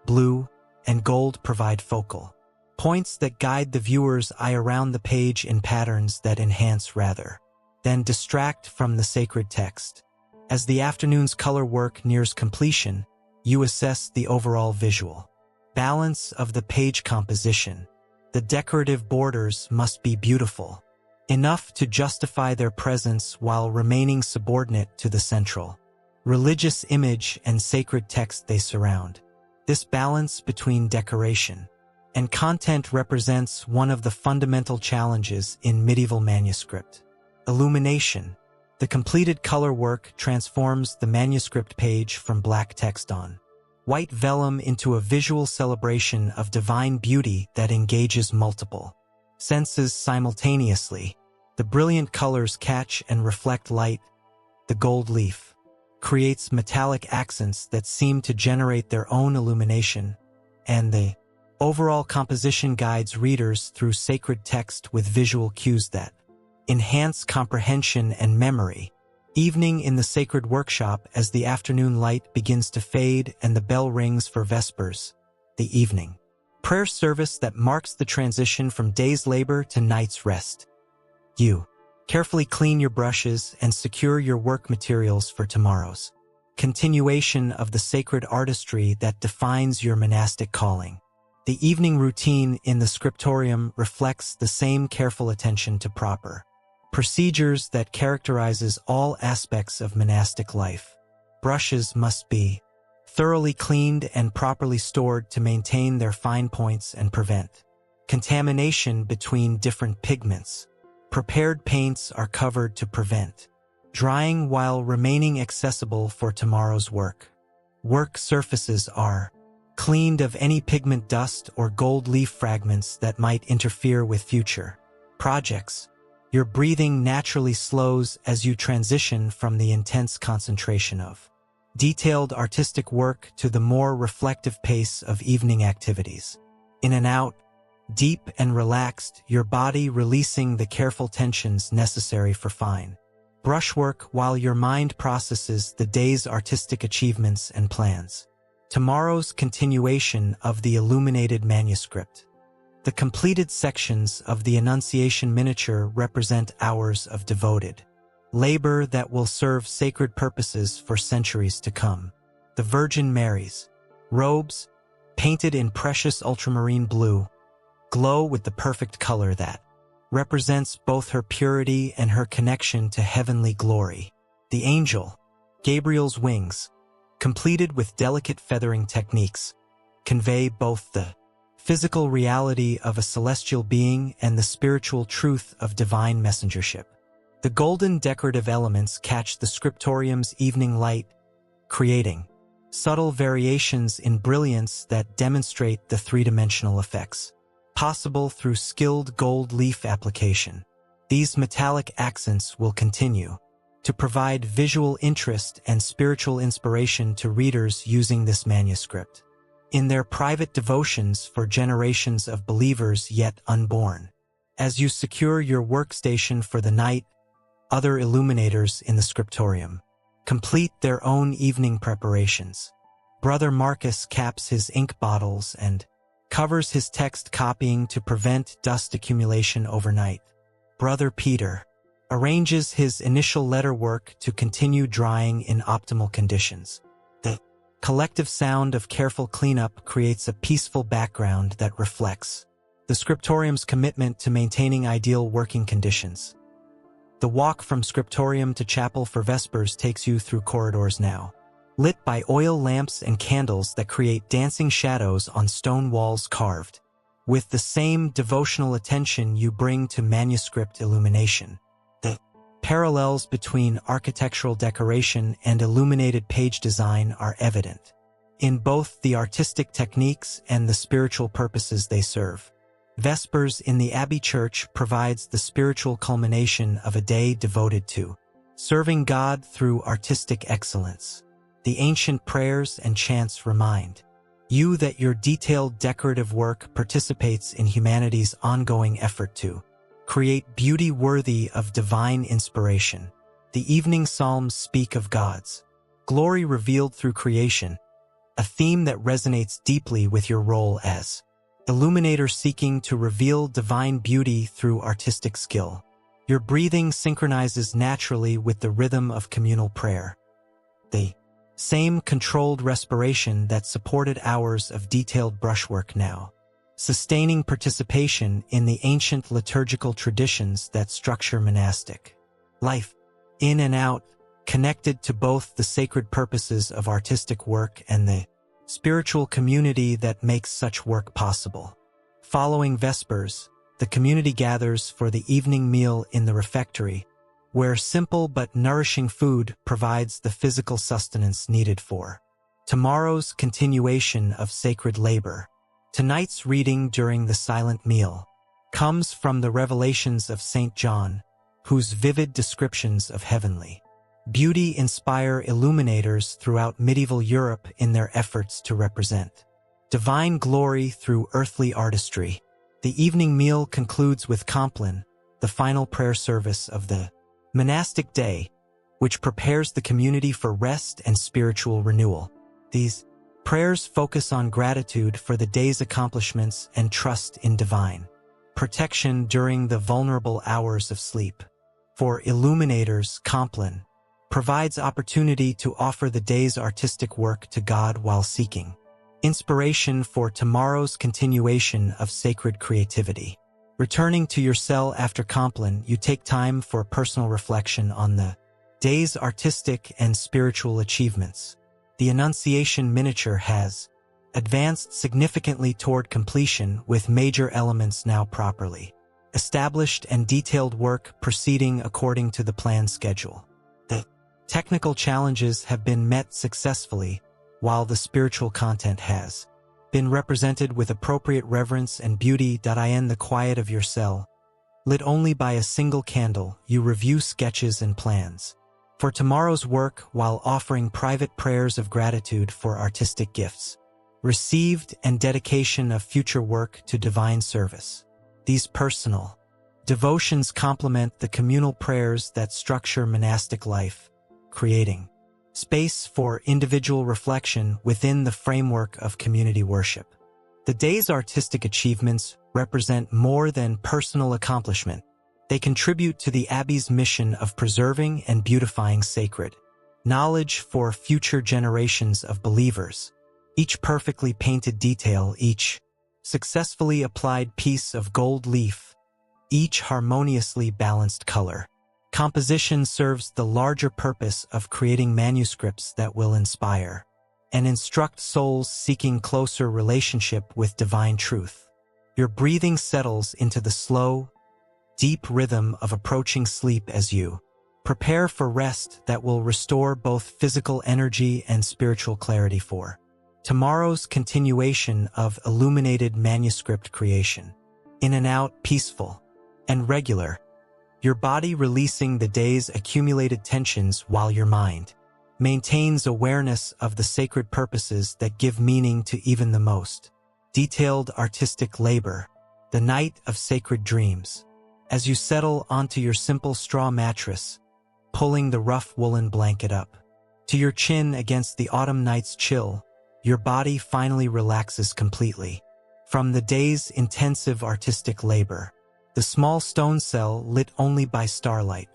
blue, and gold provide focal points that guide the viewer's eye around the page in patterns that enhance rather than distract from the sacred text. As the afternoon's color work nears completion, you assess the overall visual balance of the page composition. The decorative borders must be beautiful enough to justify their presence while remaining subordinate to the central religious image and sacred text they surround. This balance between decoration and content represents one of the fundamental challenges in medieval manuscript illumination. The completed color work transforms the manuscript page from black text on white vellum into a visual celebration of divine beauty that engages multiple senses simultaneously. The brilliant colors catch and reflect light. The gold leaf creates metallic accents that seem to generate their own illumination, and the overall composition guides readers through sacred text with visual cues that enhance comprehension and memory. Evening in the sacred workshop as the afternoon light begins to fade and the bell rings for vespers. The evening prayer service that marks the transition from day's labor to night's rest. You carefully clean your brushes and secure your work materials for tomorrow's continuation of the sacred artistry that defines your monastic calling. The evening routine in the scriptorium reflects the same careful attention to proper procedures that characterizes all aspects of monastic life. Brushes must be thoroughly cleaned and properly stored to maintain their fine points and prevent contamination between different pigments. Prepared paints are covered to prevent drying while remaining accessible for tomorrow's work. Work surfaces are cleaned of any pigment dust or gold leaf fragments that might interfere with future projects. Your breathing naturally slows as you transition from the intense concentration of detailed artistic work to the more reflective pace of evening activities. In and out, deep and relaxed, your body releasing the careful tensions necessary for fine brushwork while your mind processes the day's artistic achievements and plans. Tomorrow's continuation of the Illuminated Manuscript. The completed sections of the Annunciation miniature represent hours of devoted labor that will serve sacred purposes for centuries to come. The Virgin Mary's robes, painted in precious ultramarine blue, glow with the perfect color that represents both her purity and her connection to heavenly glory. The angel, Gabriel's wings, completed with delicate feathering techniques, convey both the physical reality of a celestial being and the spiritual truth of divine messengership. The golden decorative elements catch the scriptorium's evening light, creating subtle variations in brilliance that demonstrate the three-dimensional effects possible through skilled gold leaf application. These metallic accents will continue to provide visual interest and spiritual inspiration to readers using this manuscript in their private devotions for generations of believers yet unborn. As you secure your workstation for the night, other illuminators in the scriptorium complete their own evening preparations. Brother Marcus caps his ink bottles and covers his text copying to prevent dust accumulation overnight. Brother Peter arranges his initial letter work to continue drying in optimal conditions. The collective sound of careful cleanup creates a peaceful background that reflects the scriptorium's commitment to maintaining ideal working conditions. The walk from scriptorium to chapel for Vespers takes you through corridors now lit by oil lamps and candles that create dancing shadows on stone walls carved with the same devotional attention you bring to manuscript illumination. The parallels between architectural decoration and illuminated page design are evident in both the artistic techniques and the spiritual purposes they serve. Vespers in the Abbey Church provides the spiritual culmination of a day devoted to serving God through artistic excellence. The ancient prayers and chants remind you that your detailed decorative work participates in humanity's ongoing effort to create beauty worthy of divine inspiration. The evening psalms speak of God's glory revealed through creation, a theme that resonates deeply with your role as illuminator seeking to reveal divine beauty through artistic skill. Your breathing synchronizes naturally with the rhythm of communal prayer. The same controlled respiration that supported hours of detailed brushwork now, sustaining participation in the ancient liturgical traditions that structure monastic life. In and out, connected to both the sacred purposes of artistic work and the spiritual community that makes such work possible. Following Vespers, the community gathers for the evening meal in the refectory, where simple but nourishing food provides the physical sustenance needed for tomorrow's continuation of sacred labor. Tonight's reading during the silent meal comes from the Revelations of St. John, whose vivid descriptions of heavenly beauty inspire illuminators throughout medieval Europe in their efforts to represent divine glory through earthly artistry. The evening meal concludes with Compline, the final prayer service of the monastic day, which prepares the community for rest and spiritual renewal. These prayers focus on gratitude for the day's accomplishments and trust in divine protection during the vulnerable hours of sleep. For illuminators, Compline provides opportunity to offer the day's artistic work to God while seeking inspiration for tomorrow's continuation of sacred creativity. Returning to your cell after Compline, you take time for personal reflection on the day's artistic and spiritual achievements. The Annunciation miniature has advanced significantly toward completion, with major elements now properly established and detailed work proceeding according to the planned schedule. The Technical challenges have been met successfully, while the spiritual content has been represented with appropriate reverence and beauty. In the quiet of your cell, lit only by a single candle, you review sketches and plans for tomorrow's work while offering private prayers of gratitude for artistic gifts received and dedication of future work to divine service. These personal devotions complement the communal prayers that structure monastic life, creating space for individual reflection within the framework of community worship. The day's artistic achievements represent more than personal accomplishment. They contribute to the Abbey's mission of preserving and beautifying sacred knowledge for future generations of believers. Each perfectly painted detail, each successfully applied piece of gold leaf, each harmoniously balanced color composition serves the larger purpose of creating manuscripts that will inspire and instruct souls seeking closer relationship with divine truth. Your breathing settles into the slow, deep rhythm of approaching sleep as you prepare for rest that will restore both physical energy and spiritual clarity for tomorrow's continuation of illuminated manuscript creation. In and out, peaceful and regular, your body releasing the day's accumulated tensions while your mind maintains awareness of the sacred purposes that give meaning to even the most detailed artistic labor, the night of sacred dreams. As you settle onto your simple straw mattress, pulling the rough woolen blanket up to your chin against the autumn night's chill, your body finally relaxes completely from the day's intensive artistic labor. The small stone cell, lit only by starlight,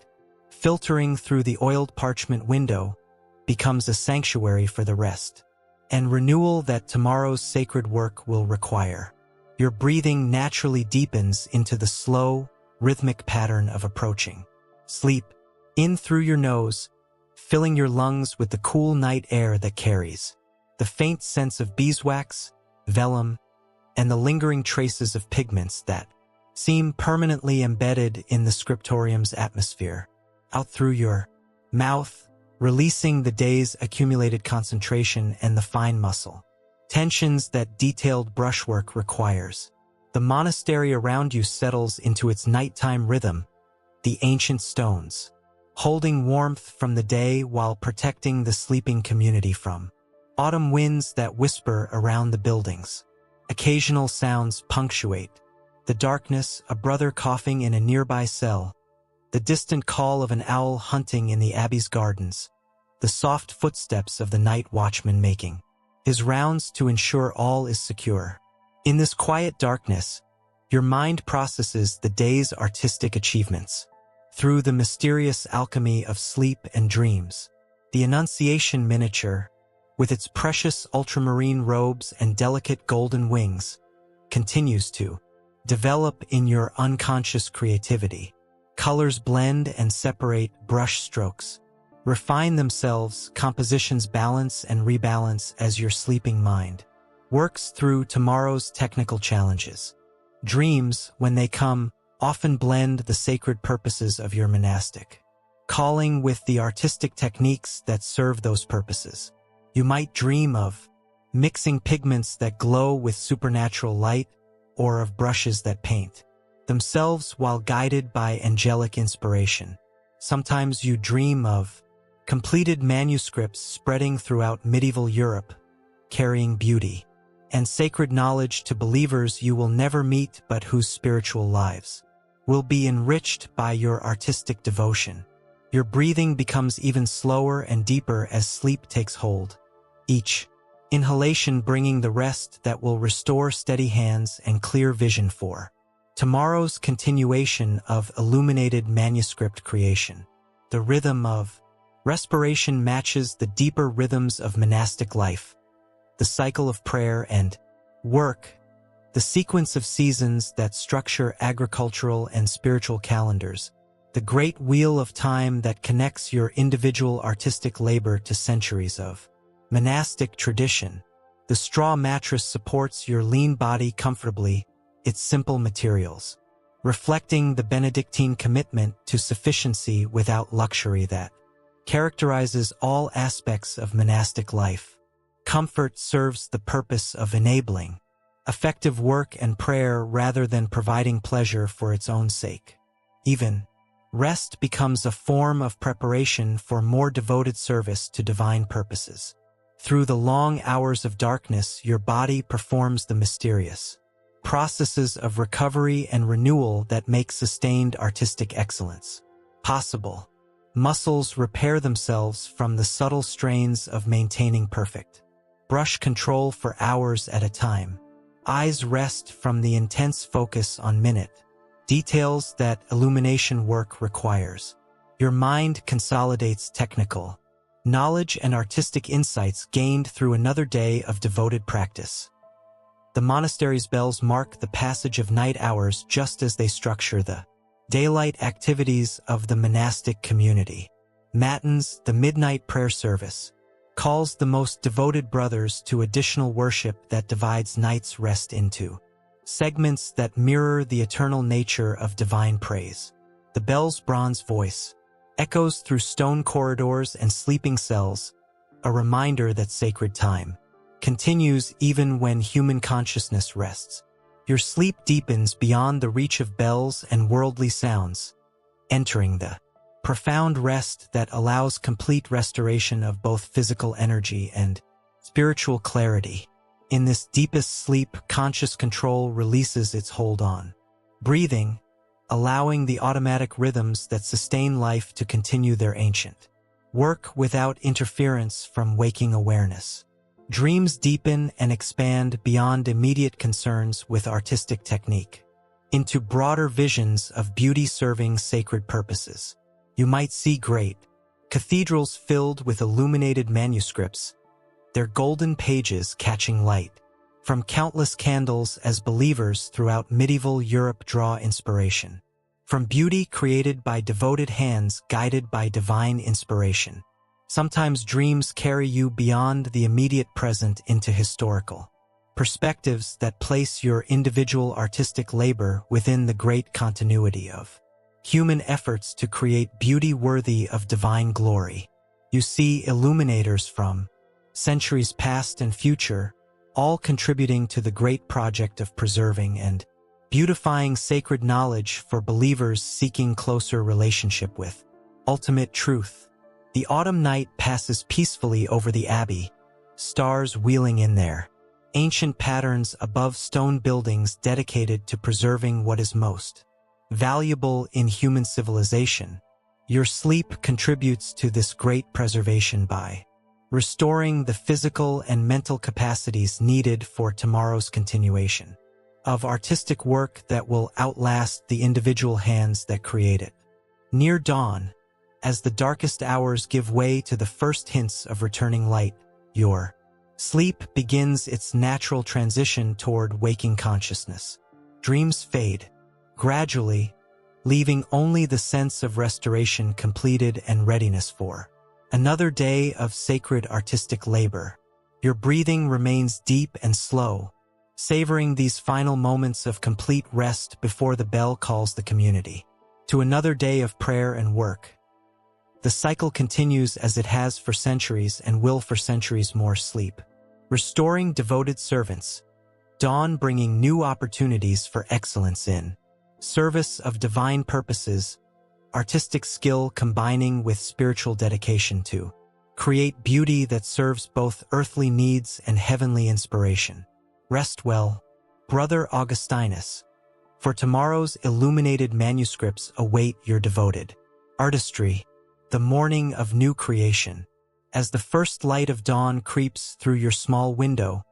filtering through the oiled parchment window, becomes a sanctuary for the rest and renewal that tomorrow's sacred work will require. Your breathing naturally deepens into the slow, rhythmic pattern of approaching sleep, in through your nose, filling your lungs with the cool night air that carries the faint sense of beeswax, vellum, and the lingering traces of pigments that seem permanently embedded in the scriptorium's atmosphere. Out through your mouth, releasing the day's accumulated concentration and the fine muscle tensions that detailed brushwork requires. The monastery around you settles into its nighttime rhythm, the ancient stones holding warmth from the day while protecting the sleeping community from autumn winds that whisper around the buildings. Occasional sounds punctuate the darkness, a brother coughing in a nearby cell, the distant call of an owl hunting in the Abbey's gardens, the soft footsteps of the night watchman making his rounds to ensure all is secure. In this quiet darkness, your mind processes the day's artistic achievements through the mysterious alchemy of sleep and dreams. The Annunciation miniature, with its precious ultramarine robes and delicate golden wings, continues to develop in your unconscious creativity. Colors blend and separate, brush strokes refine themselves, compositions balance and rebalance as your sleeping mind works through tomorrow's technical challenges. Dreams, when they come, often blend the sacred purposes of your monastic calling with the artistic techniques that serve those purposes. You might dream of mixing pigments that glow with supernatural light, or of brushes that paint themselves while guided by angelic inspiration. Sometimes you dream of completed manuscripts spreading throughout medieval Europe, carrying beauty and sacred knowledge to believers you will never meet but whose spiritual lives will be enriched by your artistic devotion. Your breathing becomes even slower and deeper as sleep takes hold, each inhalation bringing the rest that will restore steady hands and clear vision for tomorrow's continuation of illuminated manuscript creation. The rhythm of respiration matches the deeper rhythms of monastic life, the cycle of prayer and work, the sequence of seasons that structure agricultural and spiritual calendars, the great wheel of time that connects your individual artistic labor to centuries of monastic tradition. The straw mattress supports your lean body comfortably, its simple materials, reflecting the Benedictine commitment to sufficiency without luxury that characterizes all aspects of monastic life. Comfort serves the purpose of enabling effective work and prayer rather than providing pleasure for its own sake. Even rest becomes a form of preparation for more devoted service to divine purposes. Through the long hours of darkness, your body performs the mysterious processes of recovery and renewal that make sustained artistic excellence possible. Muscles repair themselves from the subtle strains of maintaining perfect brush control for hours at a time. Eyes rest from the intense focus on minute details that illumination work requires. Your mind consolidates technical knowledge and artistic insights gained through another day of devoted practice. The monastery's bells mark the passage of night hours just as they structure the daylight activities of the monastic community. Matins, the midnight prayer service, calls the most devoted brothers to additional worship that divides night's rest into segments that mirror the eternal nature of divine praise. The bell's bronze voice echoes through stone corridors and sleeping cells, a reminder that sacred time continues even when human consciousness rests. Your sleep deepens beyond the reach of bells and worldly sounds, entering the profound rest that allows complete restoration of both physical energy and spiritual clarity. In this deepest sleep, conscious control releases its hold on breathing, allowing the automatic rhythms that sustain life to continue their ancient work without interference from waking awareness. Dreams deepen and expand beyond immediate concerns with artistic technique into broader visions of beauty serving sacred purposes. You might see great cathedrals filled with illuminated manuscripts, their golden pages catching light from countless candles as believers throughout medieval Europe draw inspiration from beauty created by devoted hands guided by divine inspiration. Sometimes dreams carry you beyond the immediate present into historical perspectives that place your individual artistic labor within the great continuity of human efforts to create beauty worthy of divine glory. You see illuminators from centuries past and future, all contributing to the great project of preserving and beautifying sacred knowledge for believers seeking closer relationship with ultimate truth. The autumn night passes peacefully over the abbey, stars wheeling in there, ancient patterns above stone buildings dedicated to preserving what is most valuable in human civilization. Your sleep contributes to this great preservation by restoring the physical and mental capacities needed for tomorrow's continuation of artistic work that will outlast the individual hands that create it. Near dawn, as the darkest hours give way to the first hints of returning light, your sleep begins its natural transition toward waking consciousness. Dreams fade, gradually, leaving only the sense of restoration completed and readiness for another day of sacred artistic labor. Your breathing remains deep and slow, savoring these final moments of complete rest before the bell calls the community to another day of prayer and work. The cycle continues as it has for centuries and will for centuries more. Sleep restoring devoted servants, dawn bringing new opportunities for excellence in service of divine purposes, artistic skill combining with spiritual dedication to create beauty that serves both earthly needs and heavenly inspiration. Rest well, Brother Augustinus, for tomorrow's illuminated manuscripts await your devoted artistry, the morning of new creation. As the first light of dawn creeps through your small window,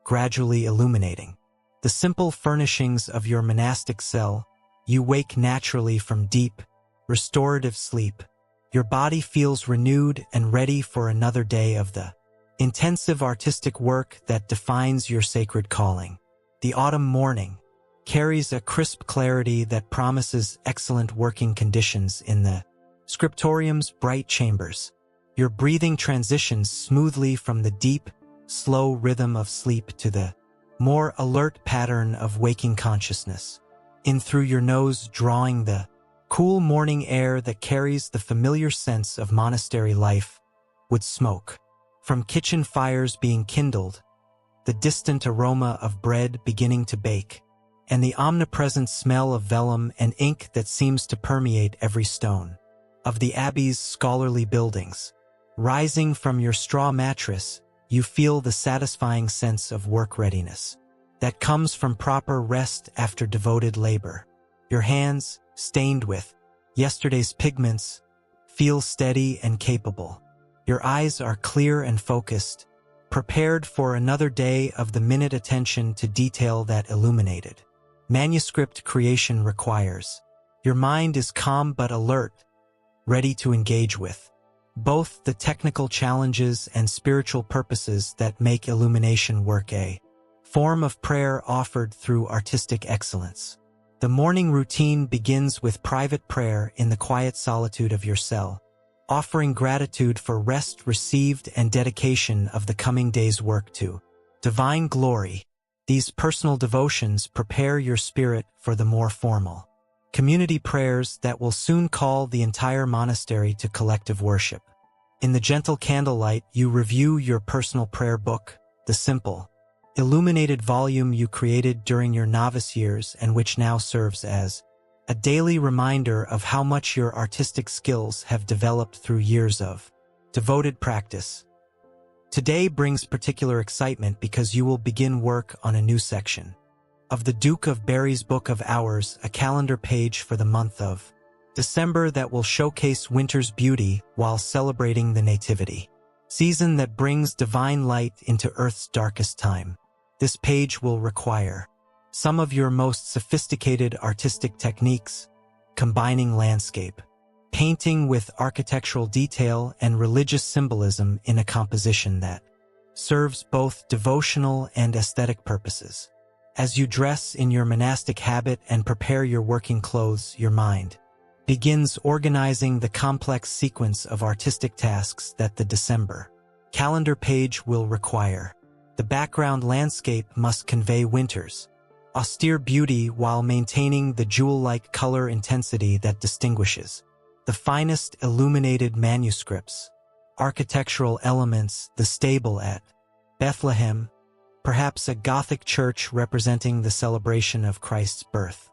gradually illuminating the simple furnishings of your monastic cell, you wake naturally from deep, restorative sleep. Your body feels renewed and ready for another day of the intensive artistic work that defines your sacred calling. The autumn morning carries a crisp clarity that promises excellent working conditions in the scriptorium's bright chambers. Your breathing transitions smoothly from the deep, slow rhythm of sleep to the more alert pattern of waking consciousness. In through your nose, drawing the cool morning air that carries the familiar sense of monastery life, wood smoke from kitchen fires being kindled, the distant aroma of bread beginning to bake, and the omnipresent smell of vellum and ink that seems to permeate every stone of the Abbey's scholarly buildings. Rising from your straw mattress, you feel the satisfying sense of work readiness that comes from proper rest after devoted labor. Your hands, stained with yesterday's pigments, feel steady and capable. Your eyes are clear and focused, prepared for another day of the minute attention to detail that illuminated manuscript creation requires. Your mind is calm but alert, ready to engage with both the technical challenges and spiritual purposes that make illumination work a form of prayer offered through artistic excellence. The morning routine begins with private prayer in the quiet solitude of your cell, offering gratitude for rest received and dedication of the coming day's work to divine glory. These personal devotions prepare your spirit for the more formal community prayers that will soon call the entire monastery to collective worship. In the gentle candlelight, you review your personal prayer book, the simple, illuminated volume you created during your novice years and which now serves as a daily reminder of how much your artistic skills have developed through years of devoted practice. Today brings particular excitement because you will begin work on a new section of the Duke of Berry's Book of Hours, a calendar page for the month of December that will showcase winter's beauty while celebrating the Nativity season that brings divine light into Earth's darkest time. This page will require some of your most sophisticated artistic techniques, combining landscape painting with architectural detail and religious symbolism in a composition that serves both devotional and aesthetic purposes. As you dress in your monastic habit and prepare your working clothes, your mind begins organizing the complex sequence of artistic tasks that the December calendar page will require. The background landscape must convey winter's austere beauty while maintaining the jewel-like color intensity that distinguishes the finest illuminated manuscripts. Architectural elements, the stable at Bethlehem, perhaps a Gothic church representing the celebration of Christ's birth,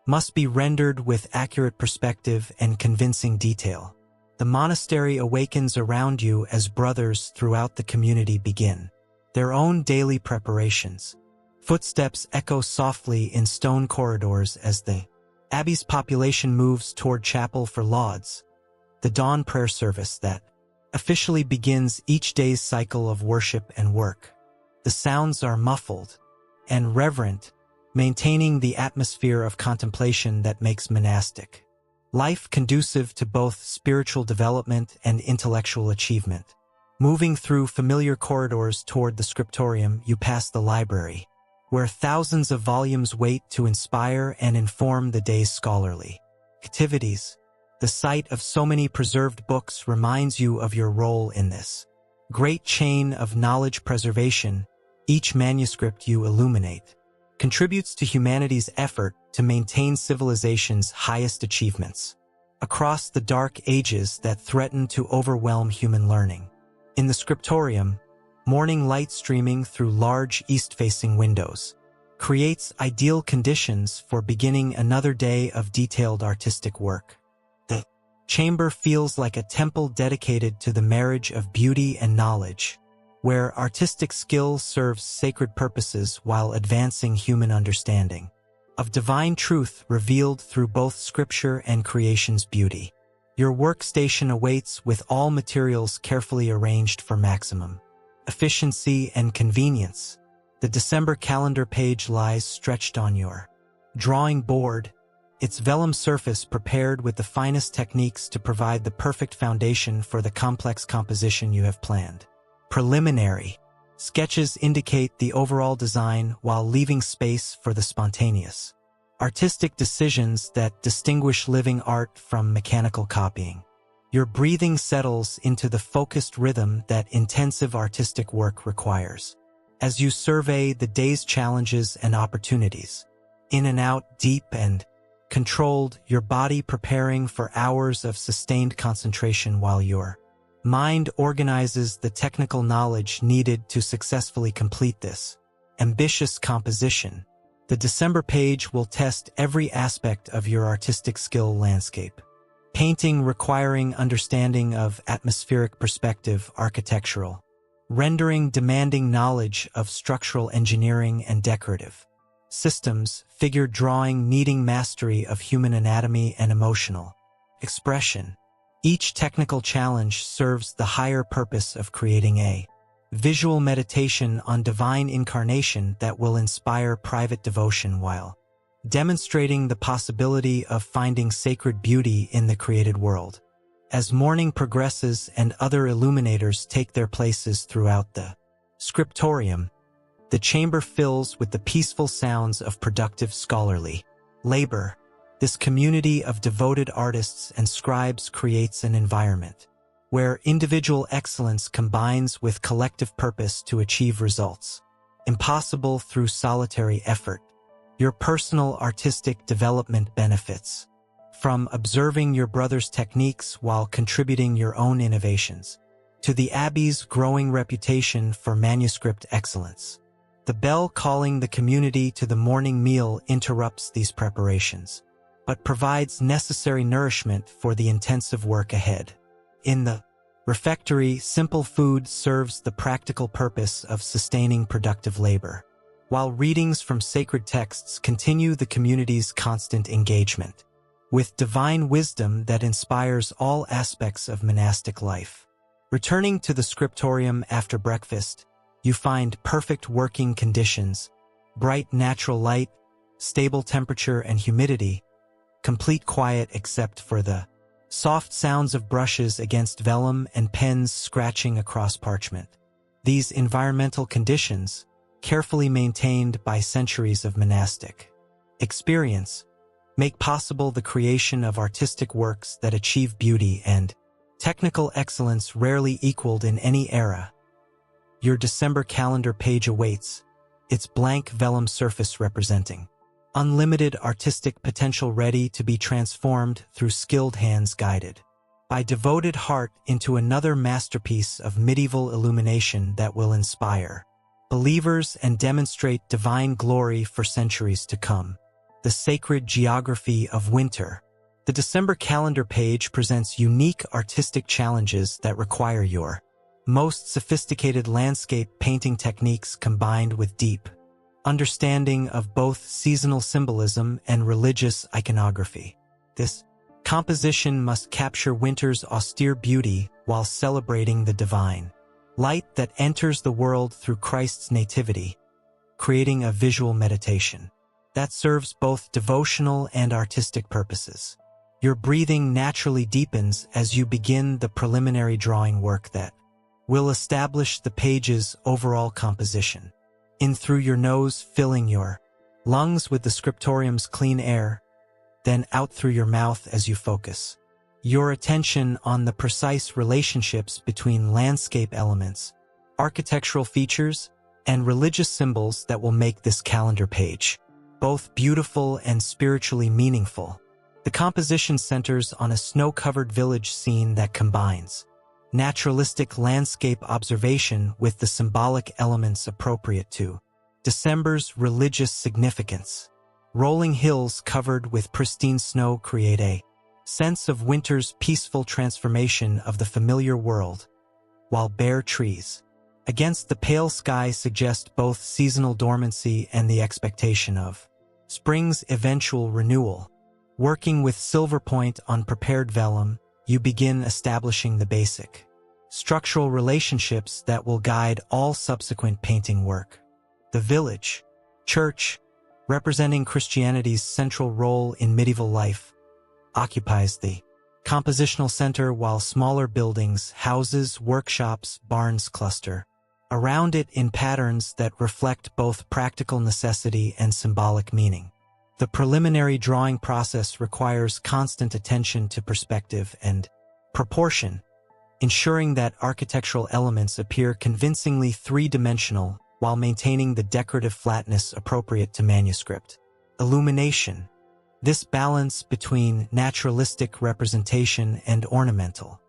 must be rendered with accurate perspective and convincing detail. The monastery awakens around you as brothers throughout the community begin their own daily preparations. Footsteps echo softly in stone corridors as the Abbey's population moves toward chapel for lauds, the dawn prayer service that officially begins each day's cycle of worship and work. The sounds are muffled and reverent, maintaining the atmosphere of contemplation that makes monastic life conducive to both spiritual development and intellectual achievement. Moving through familiar corridors toward the scriptorium, you pass the library, where thousands of volumes wait to inspire and inform the day's scholarly activities. The sight of so many preserved books reminds you of your role in this great chain of knowledge preservation. Each manuscript you illuminate contributes to humanity's effort to maintain civilization's highest achievements across the dark ages that threaten to overwhelm human learning. In the scriptorium, morning light streaming through large east-facing windows creates ideal conditions for beginning another day of detailed artistic work. The chamber feels like a temple dedicated to the marriage of beauty and knowledge, where artistic skill serves sacred purposes while advancing human understanding of divine truth revealed through both scripture and creation's beauty. Your workstation awaits with all materials carefully arranged for maximum efficiency and convenience. The December calendar page lies stretched on your drawing board, its vellum surface prepared with the finest techniques to provide the perfect foundation for the complex composition you have planned. Preliminary sketches indicate the overall design while leaving space for the spontaneous artistic decisions that distinguish living art from mechanical copying. Your breathing settles into the focused rhythm that intensive artistic work requires. As you survey the day's challenges and opportunities, in and out, deep and controlled, your body preparing for hours of sustained concentration while your mind organizes the technical knowledge needed to successfully complete this ambitious composition. The December page will test every aspect of your artistic skill landscape. Painting requiring understanding of atmospheric perspective, architectural rendering demanding knowledge of structural engineering and decorative systems, figure drawing needing mastery of human anatomy and emotional expression. Each technical challenge serves the higher purpose of creating a visual meditation on divine incarnation that will inspire private devotion while demonstrating the possibility of finding sacred beauty in the created world. As morning progresses and other illuminators take their places throughout the scriptorium, the chamber fills with the peaceful sounds of productive scholarly labor. This community of devoted artists and scribes creates an environment where individual excellence combines with collective purpose to achieve results impossible through solitary effort. Your personal artistic development benefits from observing your brother's techniques while contributing your own innovations to the Abbey's growing reputation for manuscript excellence. The bell calling the community to the morning meal interrupts these preparations, but provides necessary nourishment for the intensive work ahead. In the refectory, simple food serves the practical purpose of sustaining productive labor, while readings from sacred texts continue the community's constant engagement with divine wisdom that inspires all aspects of monastic life. Returning to the scriptorium after breakfast, you find perfect working conditions, bright natural light, stable temperature and humidity, complete quiet except for the soft sounds of brushes against vellum and pens scratching across parchment. These environmental conditions, carefully maintained by centuries of monastic experience, make possible the creation of artistic works that achieve beauty and technical excellence rarely equaled in any era. Your December calendar page awaits, its blank vellum surface representing unlimited artistic potential ready to be transformed through skilled hands guided by devoted heart into another masterpiece of medieval illumination that will inspire believers and demonstrate divine glory for centuries to come. The sacred geography of winter. The December calendar page presents unique artistic challenges that require your most sophisticated landscape painting techniques combined with deep understanding of both seasonal symbolism and religious iconography. This composition must capture winter's austere beauty while celebrating the divine light that enters the world through Christ's nativity, creating a visual meditation that serves both devotional and artistic purposes. Your breathing naturally deepens as you begin the preliminary drawing work that will establish the page's overall composition. In through your nose, filling your lungs with the scriptorium's clean air, then out through your mouth as you focus your attention on the precise relationships between landscape elements, architectural features, and religious symbols that will make this calendar page both beautiful and spiritually meaningful. The composition centers on a snow-covered village scene that combines naturalistic landscape observation with the symbolic elements appropriate to December's religious significance. Rolling hills covered with pristine snow create a sense of winter's peaceful transformation of the familiar world, while bare trees against the pale sky suggest both seasonal dormancy and the expectation of spring's eventual renewal. Working with silver point on prepared vellum, you begin establishing the basic structural relationships that will guide all subsequent painting work. The village, church, representing Christianity's central role in medieval life, occupies the compositional center while smaller buildings, houses, workshops, barns cluster around it in patterns that reflect both practical necessity and symbolic meaning. The preliminary drawing process requires constant attention to perspective and proportion, ensuring that architectural elements appear convincingly three-dimensional while maintaining the decorative flatness appropriate to manuscript. Illumination. This balance between naturalistic representation and ornamental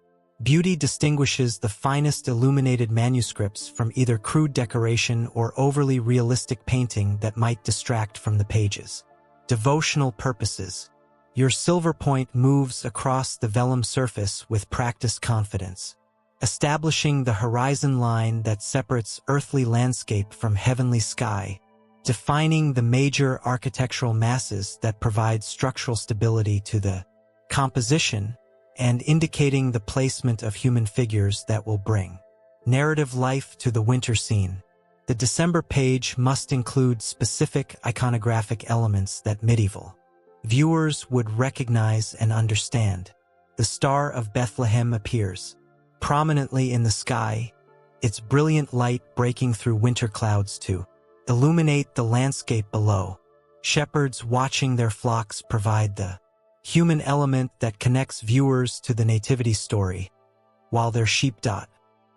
beauty distinguishes the finest illuminated manuscripts from either crude decoration or overly realistic painting that might distract from the pages. Devotional purposes. Your silver point moves across the vellum surface with practiced confidence, establishing the horizon line that separates earthly landscape from heavenly sky, defining the major architectural masses that provide structural stability to the composition, and indicating the placement of human figures that will bring narrative life to the winter scene. The December page must include specific iconographic elements that medieval viewers would recognize and understand. The Star of Bethlehem appears prominently in the sky, its brilliant light breaking through winter clouds to illuminate the landscape below. Shepherds watching their flocks provide the human element that connects viewers to the nativity story, while their sheep dot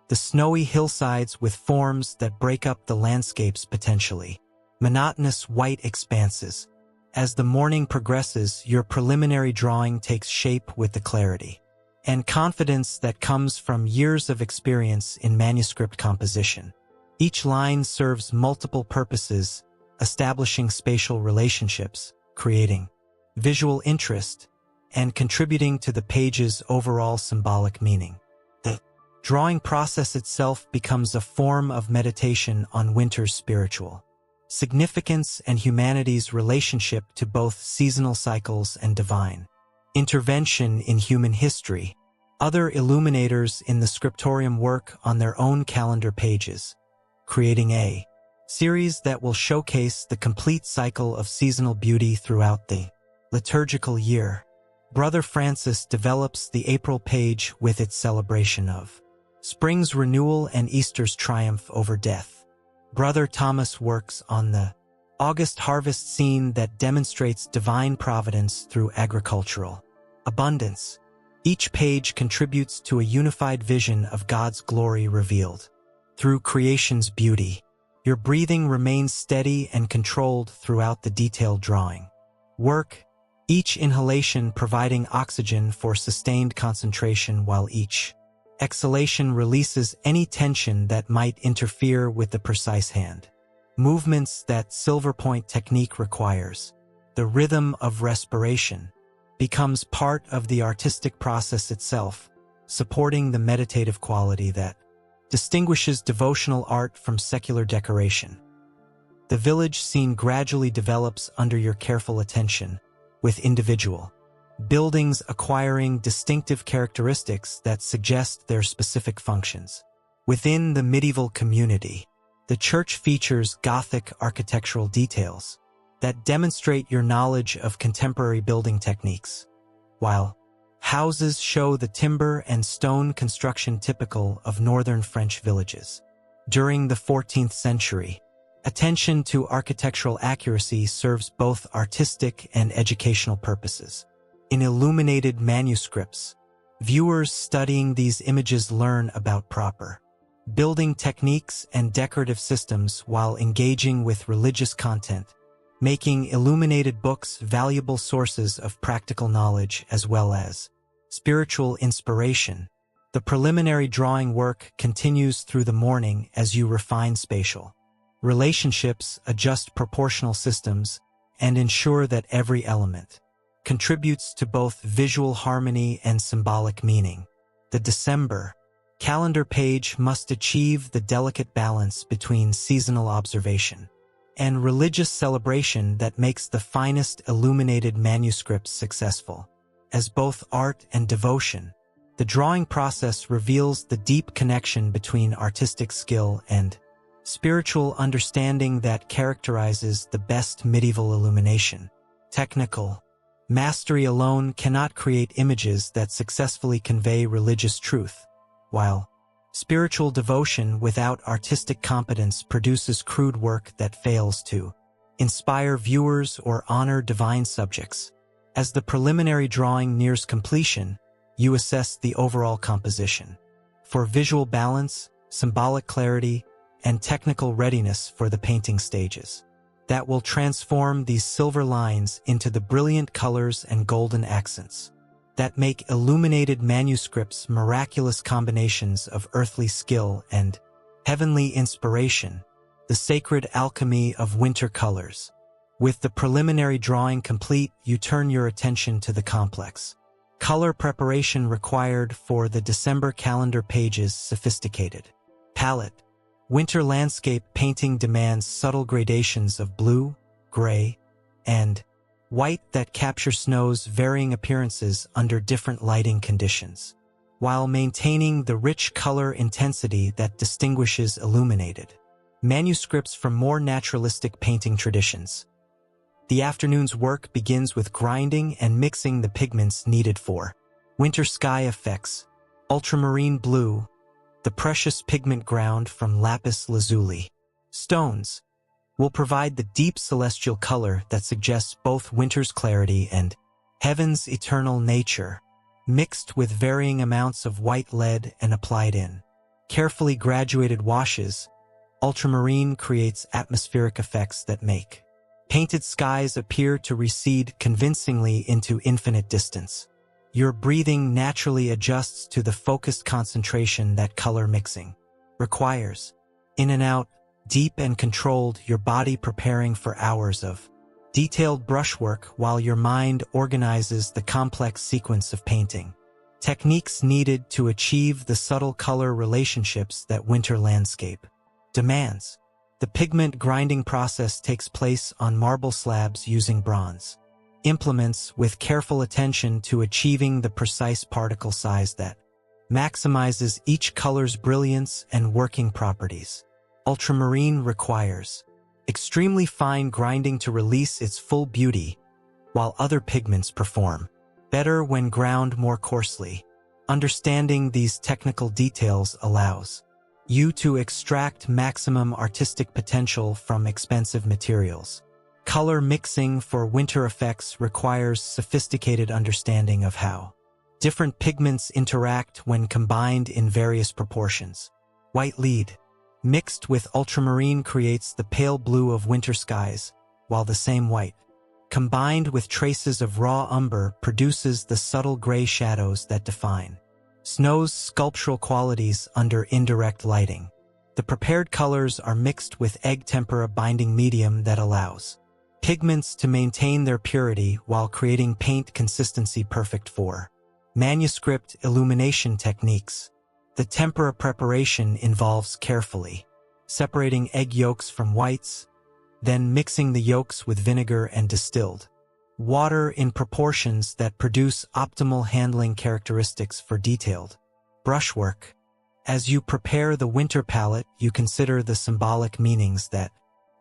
the snowy hillsides with forms that break up the landscape's potentially monotonous white expanses. As the morning progresses, your preliminary drawing takes shape with the clarity and confidence that comes from years of experience in manuscript composition. Each line serves multiple purposes, establishing spatial relationships, creating visual interest, and contributing to the page's overall symbolic meaning. The drawing process itself becomes a form of meditation on winter's spiritual significance and humanity's relationship to both seasonal cycles and divine intervention in human history. Other illuminators in the scriptorium work on their own calendar pages, creating a series that will showcase the complete cycle of seasonal beauty throughout the liturgical year. Brother Francis develops the April page with its celebration of spring's renewal and Easter's triumph over death. Brother Thomas works on the August harvest scene that demonstrates divine providence through agricultural abundance. Each page contributes to a unified vision of God's glory revealed through creation's beauty. Your breathing remains steady and controlled throughout the detailed drawing work, each inhalation providing oxygen for sustained concentration while each exhalation releases any tension that might interfere with the precise hand movements that silver point technique requires. The rhythm of respiration becomes part of the artistic process itself, supporting the meditative quality that distinguishes devotional art from secular decoration. The village scene gradually develops under your careful attention, with individual buildings acquiring distinctive characteristics that suggest their specific functions. Within the medieval community, the church features Gothic architectural details that demonstrate your knowledge of contemporary building techniques, while houses show the timber and stone construction typical of northern French villages. During the 14th century, attention to architectural accuracy serves both artistic and educational purposes. In illuminated manuscripts, viewers studying these images learn about proper building techniques and decorative systems while engaging with religious content, making illuminated books valuable sources of practical knowledge as well as spiritual inspiration. The preliminary drawing work continues through the morning as you refine spatial relationships, adjust proportional systems, and ensure that every element contributes to both visual harmony and symbolic meaning. The December calendar page must achieve the delicate balance between seasonal observation and religious celebration that makes the finest illuminated manuscripts successful. As both art and devotion, the drawing process reveals the deep connection between artistic skill and spiritual understanding that characterizes the best medieval illumination. Technical mastery alone cannot create images that successfully convey religious truth, while spiritual devotion without artistic competence produces crude work that fails to inspire viewers or honor divine subjects. As the preliminary drawing nears completion, you assess the overall composition for visual balance, symbolic clarity, and technical readiness for the painting stages. that will transform these silver lines into the brilliant colors and golden accents that make illuminated manuscripts miraculous combinations of earthly skill and heavenly inspiration, the sacred alchemy of winter colors. With the preliminary drawing complete, you turn your attention to the complex color preparation required for the December calendar page's sophisticated palette. Winter landscape painting demands subtle gradations of blue, gray, and white that capture snow's varying appearances under different lighting conditions, while maintaining the rich color intensity that distinguishes illuminated manuscripts from more naturalistic painting traditions. The afternoon's work begins with grinding and mixing the pigments needed for winter sky effects. Ultramarine blue, the precious pigment ground from lapis lazuli stones, will provide the deep celestial color that suggests both winter's clarity and heaven's eternal nature, mixed with varying amounts of white lead and applied in carefully graduated washes. Ultramarine creates atmospheric effects that make painted skies appear to recede convincingly into infinite distance. Your breathing naturally adjusts to the focused concentration that color mixing requires. In and out, deep and controlled, your body preparing for hours of detailed brushwork while your mind organizes the complex sequence of painting techniques needed to achieve the subtle color relationships that winter landscape demands. The pigment grinding process takes place on marble slabs using bronze implements with careful attention to achieving the precise particle size that maximizes each color's brilliance and working properties. Ultramarine requires extremely fine grinding to release its full beauty, while other pigments perform better when ground more coarsely. Understanding these technical details allows you to extract maximum artistic potential from expensive materials. Color mixing for winter effects requires sophisticated understanding of how different pigments interact when combined in various proportions. White lead mixed with ultramarine creates the pale blue of winter skies, while the same white, combined with traces of raw umber, produces the subtle gray shadows that define snow's sculptural qualities under indirect lighting. The prepared colors are mixed with egg tempera binding medium that allows pigments to maintain their purity while creating paint consistency perfect for manuscript illumination techniques. The tempera preparation involves carefully separating egg yolks from whites, then mixing the yolks with vinegar and distilled water in proportions that produce optimal handling characteristics for detailed brushwork. As you prepare the winter palette, you consider the symbolic meanings that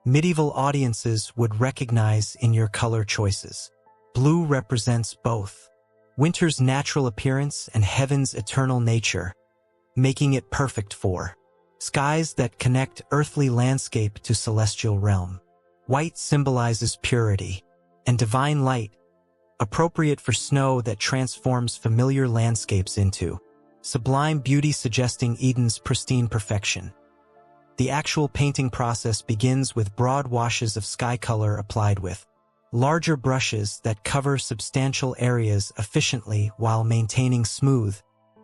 medieval audiences would recognize in your color choices. Blue represents both winter's natural appearance and heaven's eternal nature, making it perfect for skies that connect earthly landscape to celestial realm. White symbolizes purity and divine light, appropriate for snow that transforms familiar landscapes into sublime beauty, suggesting Eden's pristine perfection. The actual painting process begins with broad washes of sky color applied with larger brushes that cover substantial areas efficiently while maintaining smooth,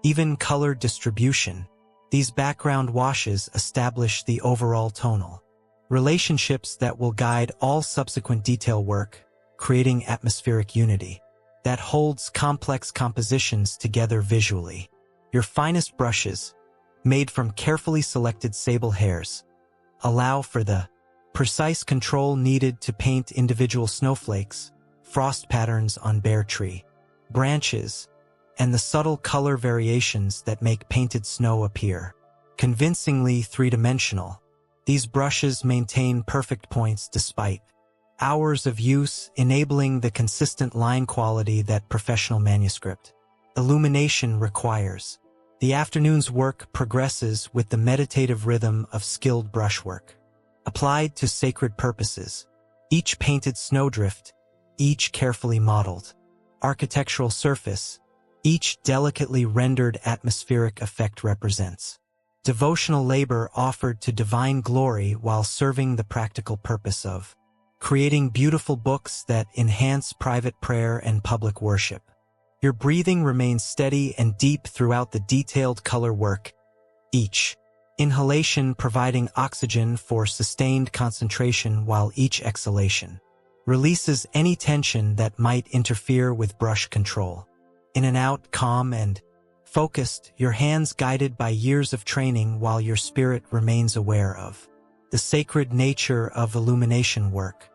even color distribution. These background washes establish the overall tonal relationships that will guide all subsequent detail work, creating atmospheric unity that holds complex compositions together visually. Your finest brushes, made from carefully selected sable hairs, allow for the precise control needed to paint individual snowflakes, frost patterns on bare tree branches, and the subtle color variations that make painted snow appear convincingly three-dimensional. These brushes maintain perfect points despite hours of use, enabling the consistent line quality that professional manuscript illumination requires. The afternoon's work progresses with the meditative rhythm of skilled brushwork, applied to sacred purposes. Each painted snowdrift, each carefully modeled architectural surface, each delicately rendered atmospheric effect represents devotional labor offered to divine glory while serving the practical purpose of creating beautiful books that enhance private prayer and public worship. Your breathing remains steady and deep throughout the detailed color work, each inhalation providing oxygen for sustained concentration while each exhalation releases any tension that might interfere with brush control. In and out, calm and focused, your hands guided by years of training while your spirit remains aware of the sacred nature of illumination work.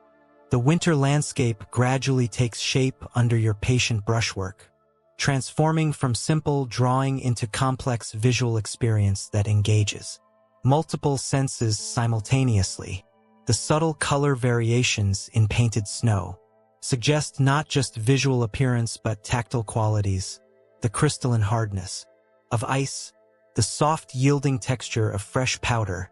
The winter landscape gradually takes shape under your patient brushwork, transforming from simple drawing into complex visual experience that engages multiple senses simultaneously. The subtle color variations in painted snow suggest not just visual appearance but tactile qualities, the crystalline hardness of ice, the soft yielding texture of fresh powder,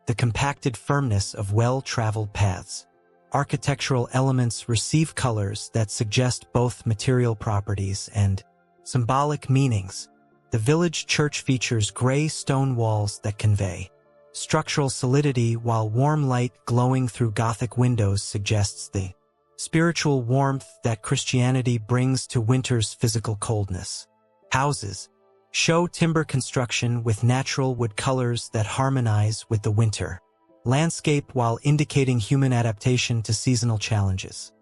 the compacted firmness of well-traveled paths. Architectural elements receive colors that suggest both material properties and symbolic meanings. The village church features gray stone walls that convey structural solidity, while warm light glowing through Gothic windows suggests the spiritual warmth that Christianity brings to winter's physical coldness. Houses show timber construction with natural wood colors that harmonize with the winter landscape while indicating human adaptation to seasonal challenges.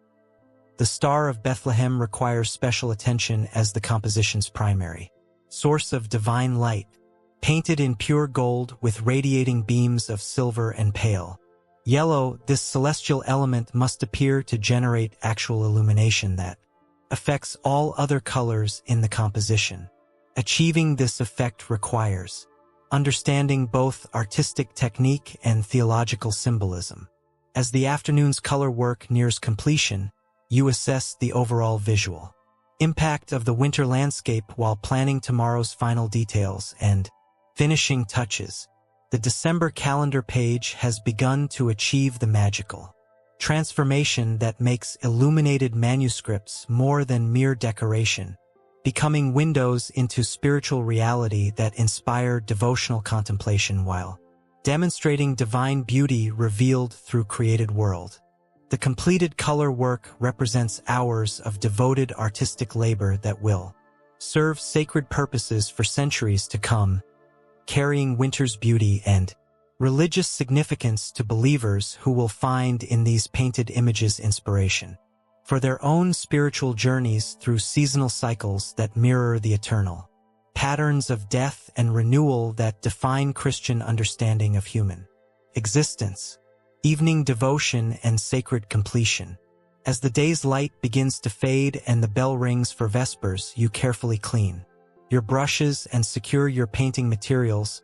The Star of Bethlehem requires special attention as the composition's primary source of divine light, painted in pure gold with radiating beams of silver and pale yellow. This celestial element must appear to generate actual illumination that affects all other colors in the composition. Achieving this effect requires understanding both artistic technique and theological symbolism. As the afternoon's color work nears completion, you assess the overall visual impact of the winter landscape while planning tomorrow's final details and finishing touches. The December calendar page has begun to achieve the magical transformation that makes illuminated manuscripts more than mere decoration, becoming windows into spiritual reality that inspire devotional contemplation while demonstrating divine beauty revealed through created world. The completed color work represents hours of devoted artistic labor that will serve sacred purposes for centuries to come, carrying winter's beauty and religious significance to believers who will find in these painted images inspiration for their own spiritual journeys through seasonal cycles that mirror the eternal patterns of death and renewal that define Christian understanding of human existence. Evening devotion and sacred completion. As the day's light begins to fade and the bell rings for vespers, you carefully clean your brushes and secure your painting materials,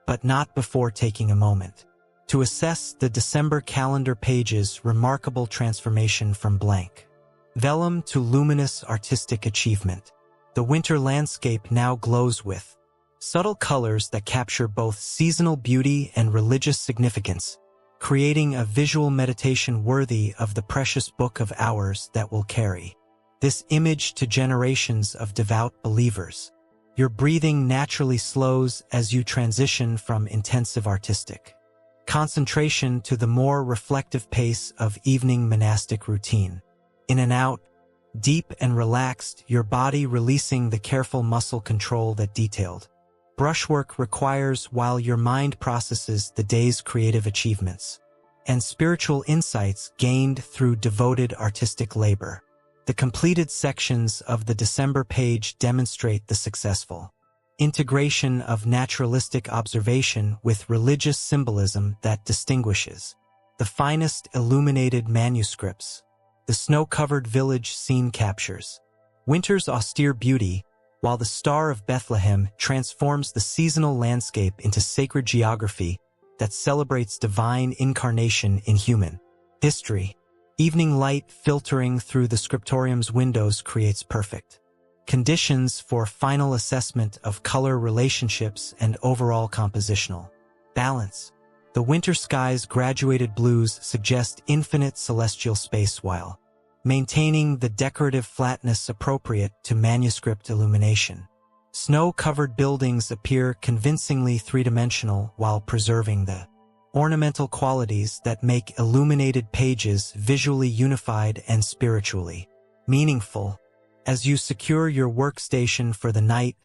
but not before taking a moment to assess the December calendar page's remarkable transformation from blank vellum to luminous artistic achievement. The winter landscape now glows with subtle colors that capture both seasonal beauty and religious significance, creating a visual meditation worthy of the precious book of hours that will carry this image to generations of devout believers. Your breathing naturally slows as you transition from intensive artistic concentration to the more reflective pace of evening monastic routine. In and out, deep and relaxed, your body releasing the careful muscle control that detailed brushwork requires while your mind processes the day's creative achievements and spiritual insights gained through devoted artistic labor. The completed sections of the December page demonstrate the successful integration of naturalistic observation with religious symbolism that distinguishes the finest illuminated manuscripts. The snow-covered village scene captures winter's austere beauty, while the Star of Bethlehem transforms the seasonal landscape into sacred geography that celebrates divine incarnation in human history. Evening light filtering through the scriptorium's windows creates perfect conditions for final assessment of color relationships and overall compositional balance. The winter sky's graduated blues suggest infinite celestial space while maintaining the decorative flatness appropriate to manuscript illumination. Snow-covered buildings appear convincingly three-dimensional while preserving the ornamental qualities that make illuminated pages visually unified and spiritually meaningful. As you secure your workstation for the night,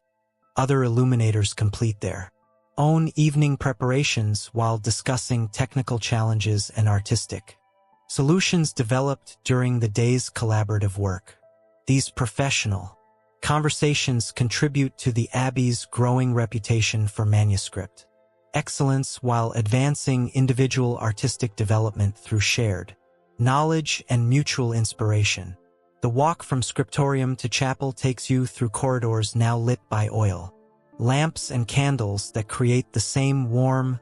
other illuminators complete their own evening preparations while discussing technical challenges and artistic solutions developed during the day's collaborative work. These professional conversations contribute to the Abbey's growing reputation for manuscript excellence while advancing individual artistic development through shared knowledge and mutual inspiration. The walk from scriptorium to chapel takes you through corridors now lit by oil lamps and candles that create the same warm,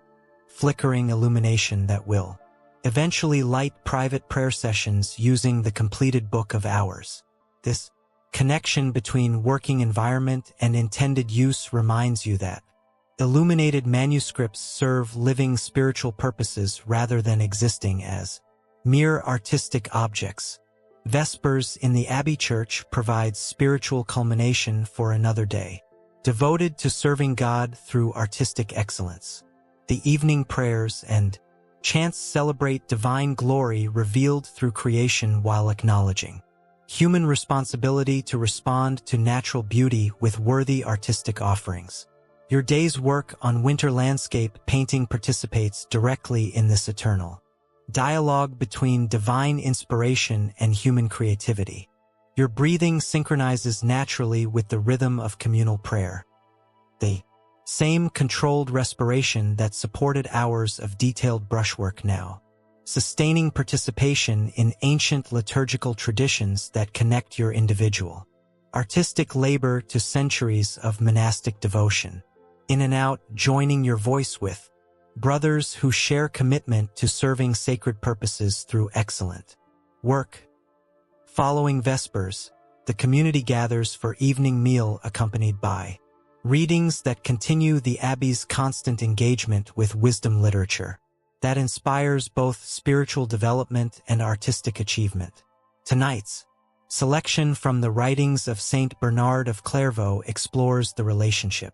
flickering illumination that will eventually light private prayer sessions using the completed Book of Hours. This connection between working environment and intended use reminds you that illuminated manuscripts serve living spiritual purposes rather than existing as mere artistic objects. Vespers in the Abbey Church provides spiritual culmination for another day, devoted to serving God through artistic excellence. The evening prayers and chants celebrate divine glory revealed through creation while acknowledging human responsibility to respond to natural beauty with worthy artistic offerings. Your day's work on winter landscape painting participates directly in this eternal dialogue between divine inspiration and human creativity. Your breathing synchronizes naturally with the rhythm of communal prayer, the same controlled respiration that supported hours of detailed brushwork now, sustaining participation in ancient liturgical traditions that connect your individual artistic labor to centuries of monastic devotion. In and out, joining your voice with brothers who share commitment to serving sacred purposes through excellent work. Following Vespers, the community gathers for evening meal accompanied by readings that continue the Abbey's constant engagement with wisdom literature that inspires both spiritual development and artistic achievement. Tonight's selection from the writings of Saint Bernard of Clairvaux explores the relationship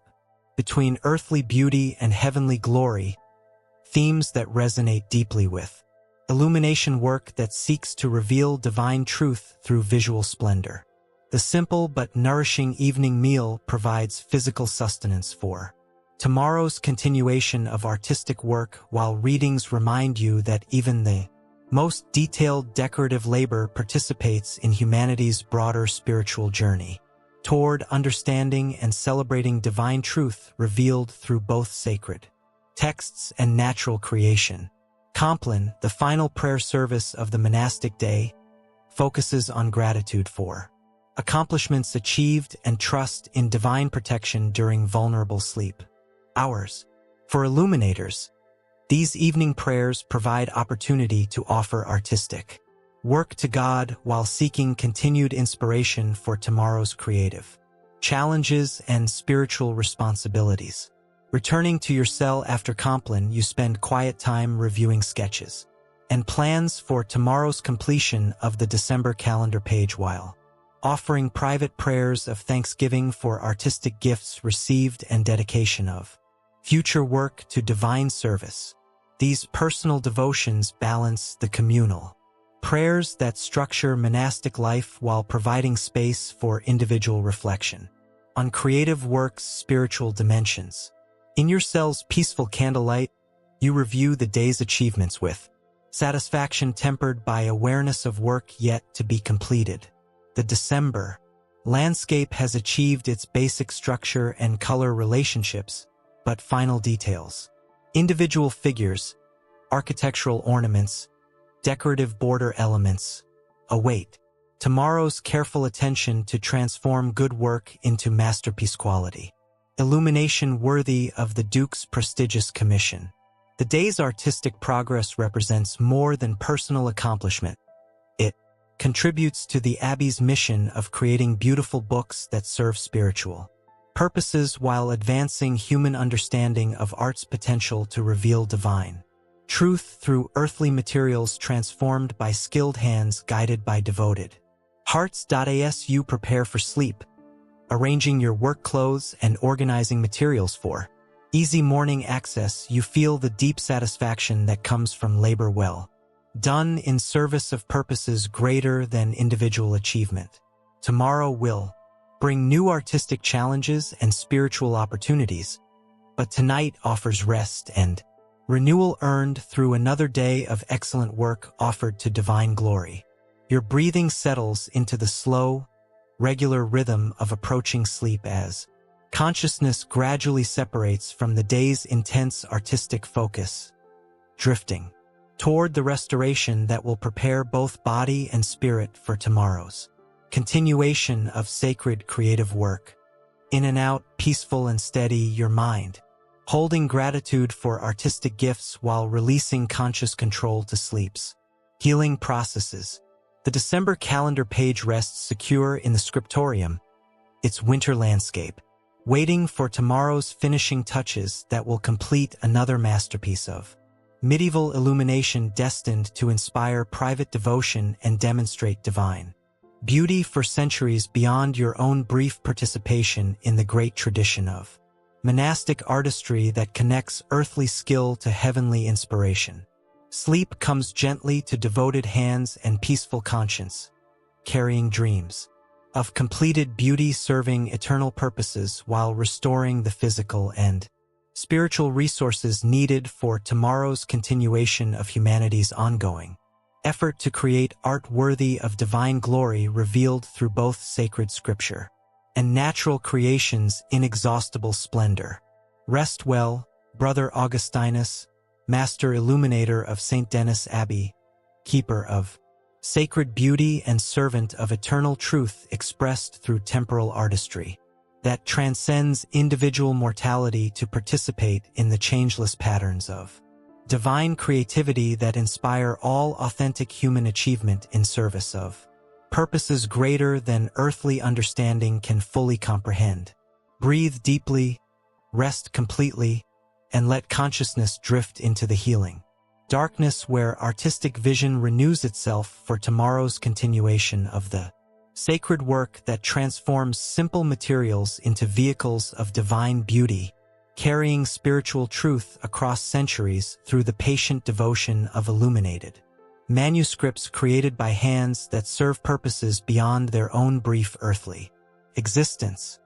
between earthly beauty and heavenly glory, themes that resonate deeply with illumination work that seeks to reveal divine truth through visual splendor. The simple but nourishing evening meal provides physical sustenance for tomorrow's continuation of artistic work, while readings remind you that even the most detailed decorative labor participates in humanity's broader spiritual journey toward understanding and celebrating divine truth revealed through both sacred texts and natural creation. Compline, the final prayer service of the monastic day, focuses on gratitude for accomplishments achieved and trust in divine protection during vulnerable sleep hours. For illuminators, these evening prayers provide opportunity to offer artistic work to God while seeking continued inspiration for tomorrow's creative challenges and spiritual responsibilities. Returning to your cell after Compline, you spend quiet time reviewing sketches and plans for tomorrow's completion of the December calendar page while offering private prayers of thanksgiving for artistic gifts received and dedication of future work to divine service. These personal devotions balance the communal prayers that structure monastic life while providing space for individual reflection on creative work's spiritual dimensions. In your cell's peaceful candlelight, you review the day's achievements with satisfaction tempered by awareness of work yet to be completed. The December landscape has achieved its basic structure and color relationships, but final details, individual figures, architectural ornaments, decorative border elements, await tomorrow's careful attention to transform good work into masterpiece quality. Illumination worthy of the Duke's prestigious commission. The day's artistic progress represents more than personal accomplishment. It contributes to the Abbey's mission of creating beautiful books that serve spiritual purposes while advancing human understanding of art's potential to reveal divine truth through earthly materials transformed by skilled hands guided by devoted hearts. As you prepare for sleep, arranging your work clothes and organizing materials for Easy morning access, you feel the deep satisfaction that comes from labor well done in service of purposes greater than individual achievement. Tomorrow will bring new artistic challenges and spiritual opportunities, but tonight offers rest and renewal earned through another day of excellent work offered to divine glory. Your breathing settles into the slow, regular rhythm of approaching sleep as consciousness gradually separates from the day's intense artistic focus, drifting toward the restoration that will prepare both body and spirit for tomorrow's continuation of sacred creative work. In and out, peaceful and steady, your mind, holding gratitude for artistic gifts while releasing conscious control to sleep's healing processes. The December calendar page rests secure in the scriptorium, its winter landscape, waiting for tomorrow's finishing touches that will complete another masterpiece of medieval illumination destined to inspire private devotion and demonstrate divine beauty for centuries beyond your own brief participation in the great tradition of monastic artistry that connects earthly skill to heavenly inspiration. Sleep comes gently to devoted hands and peaceful conscience, carrying dreams of completed beauty serving eternal purposes while restoring the physical and spiritual resources needed for tomorrow's continuation of humanity's ongoing effort to create art worthy of divine glory revealed through both sacred scripture and natural creation's inexhaustible splendor. Rest well, Brother Augustinus, Master Illuminator of Saint-Denis Abbey, keeper of sacred beauty and servant of eternal truth expressed through temporal artistry that transcends individual mortality to participate in the changeless patterns of divine creativity that inspire all authentic human achievement in service of purposes greater than earthly understanding can fully comprehend. Breathe deeply, rest completely, and let consciousness drift into the healing darkness where artistic vision renews itself for tomorrow's continuation of the sacred work that transforms simple materials into vehicles of divine beauty, carrying spiritual truth across centuries through the patient devotion of illuminated manuscripts created by hands that serve purposes beyond their own brief earthly existence.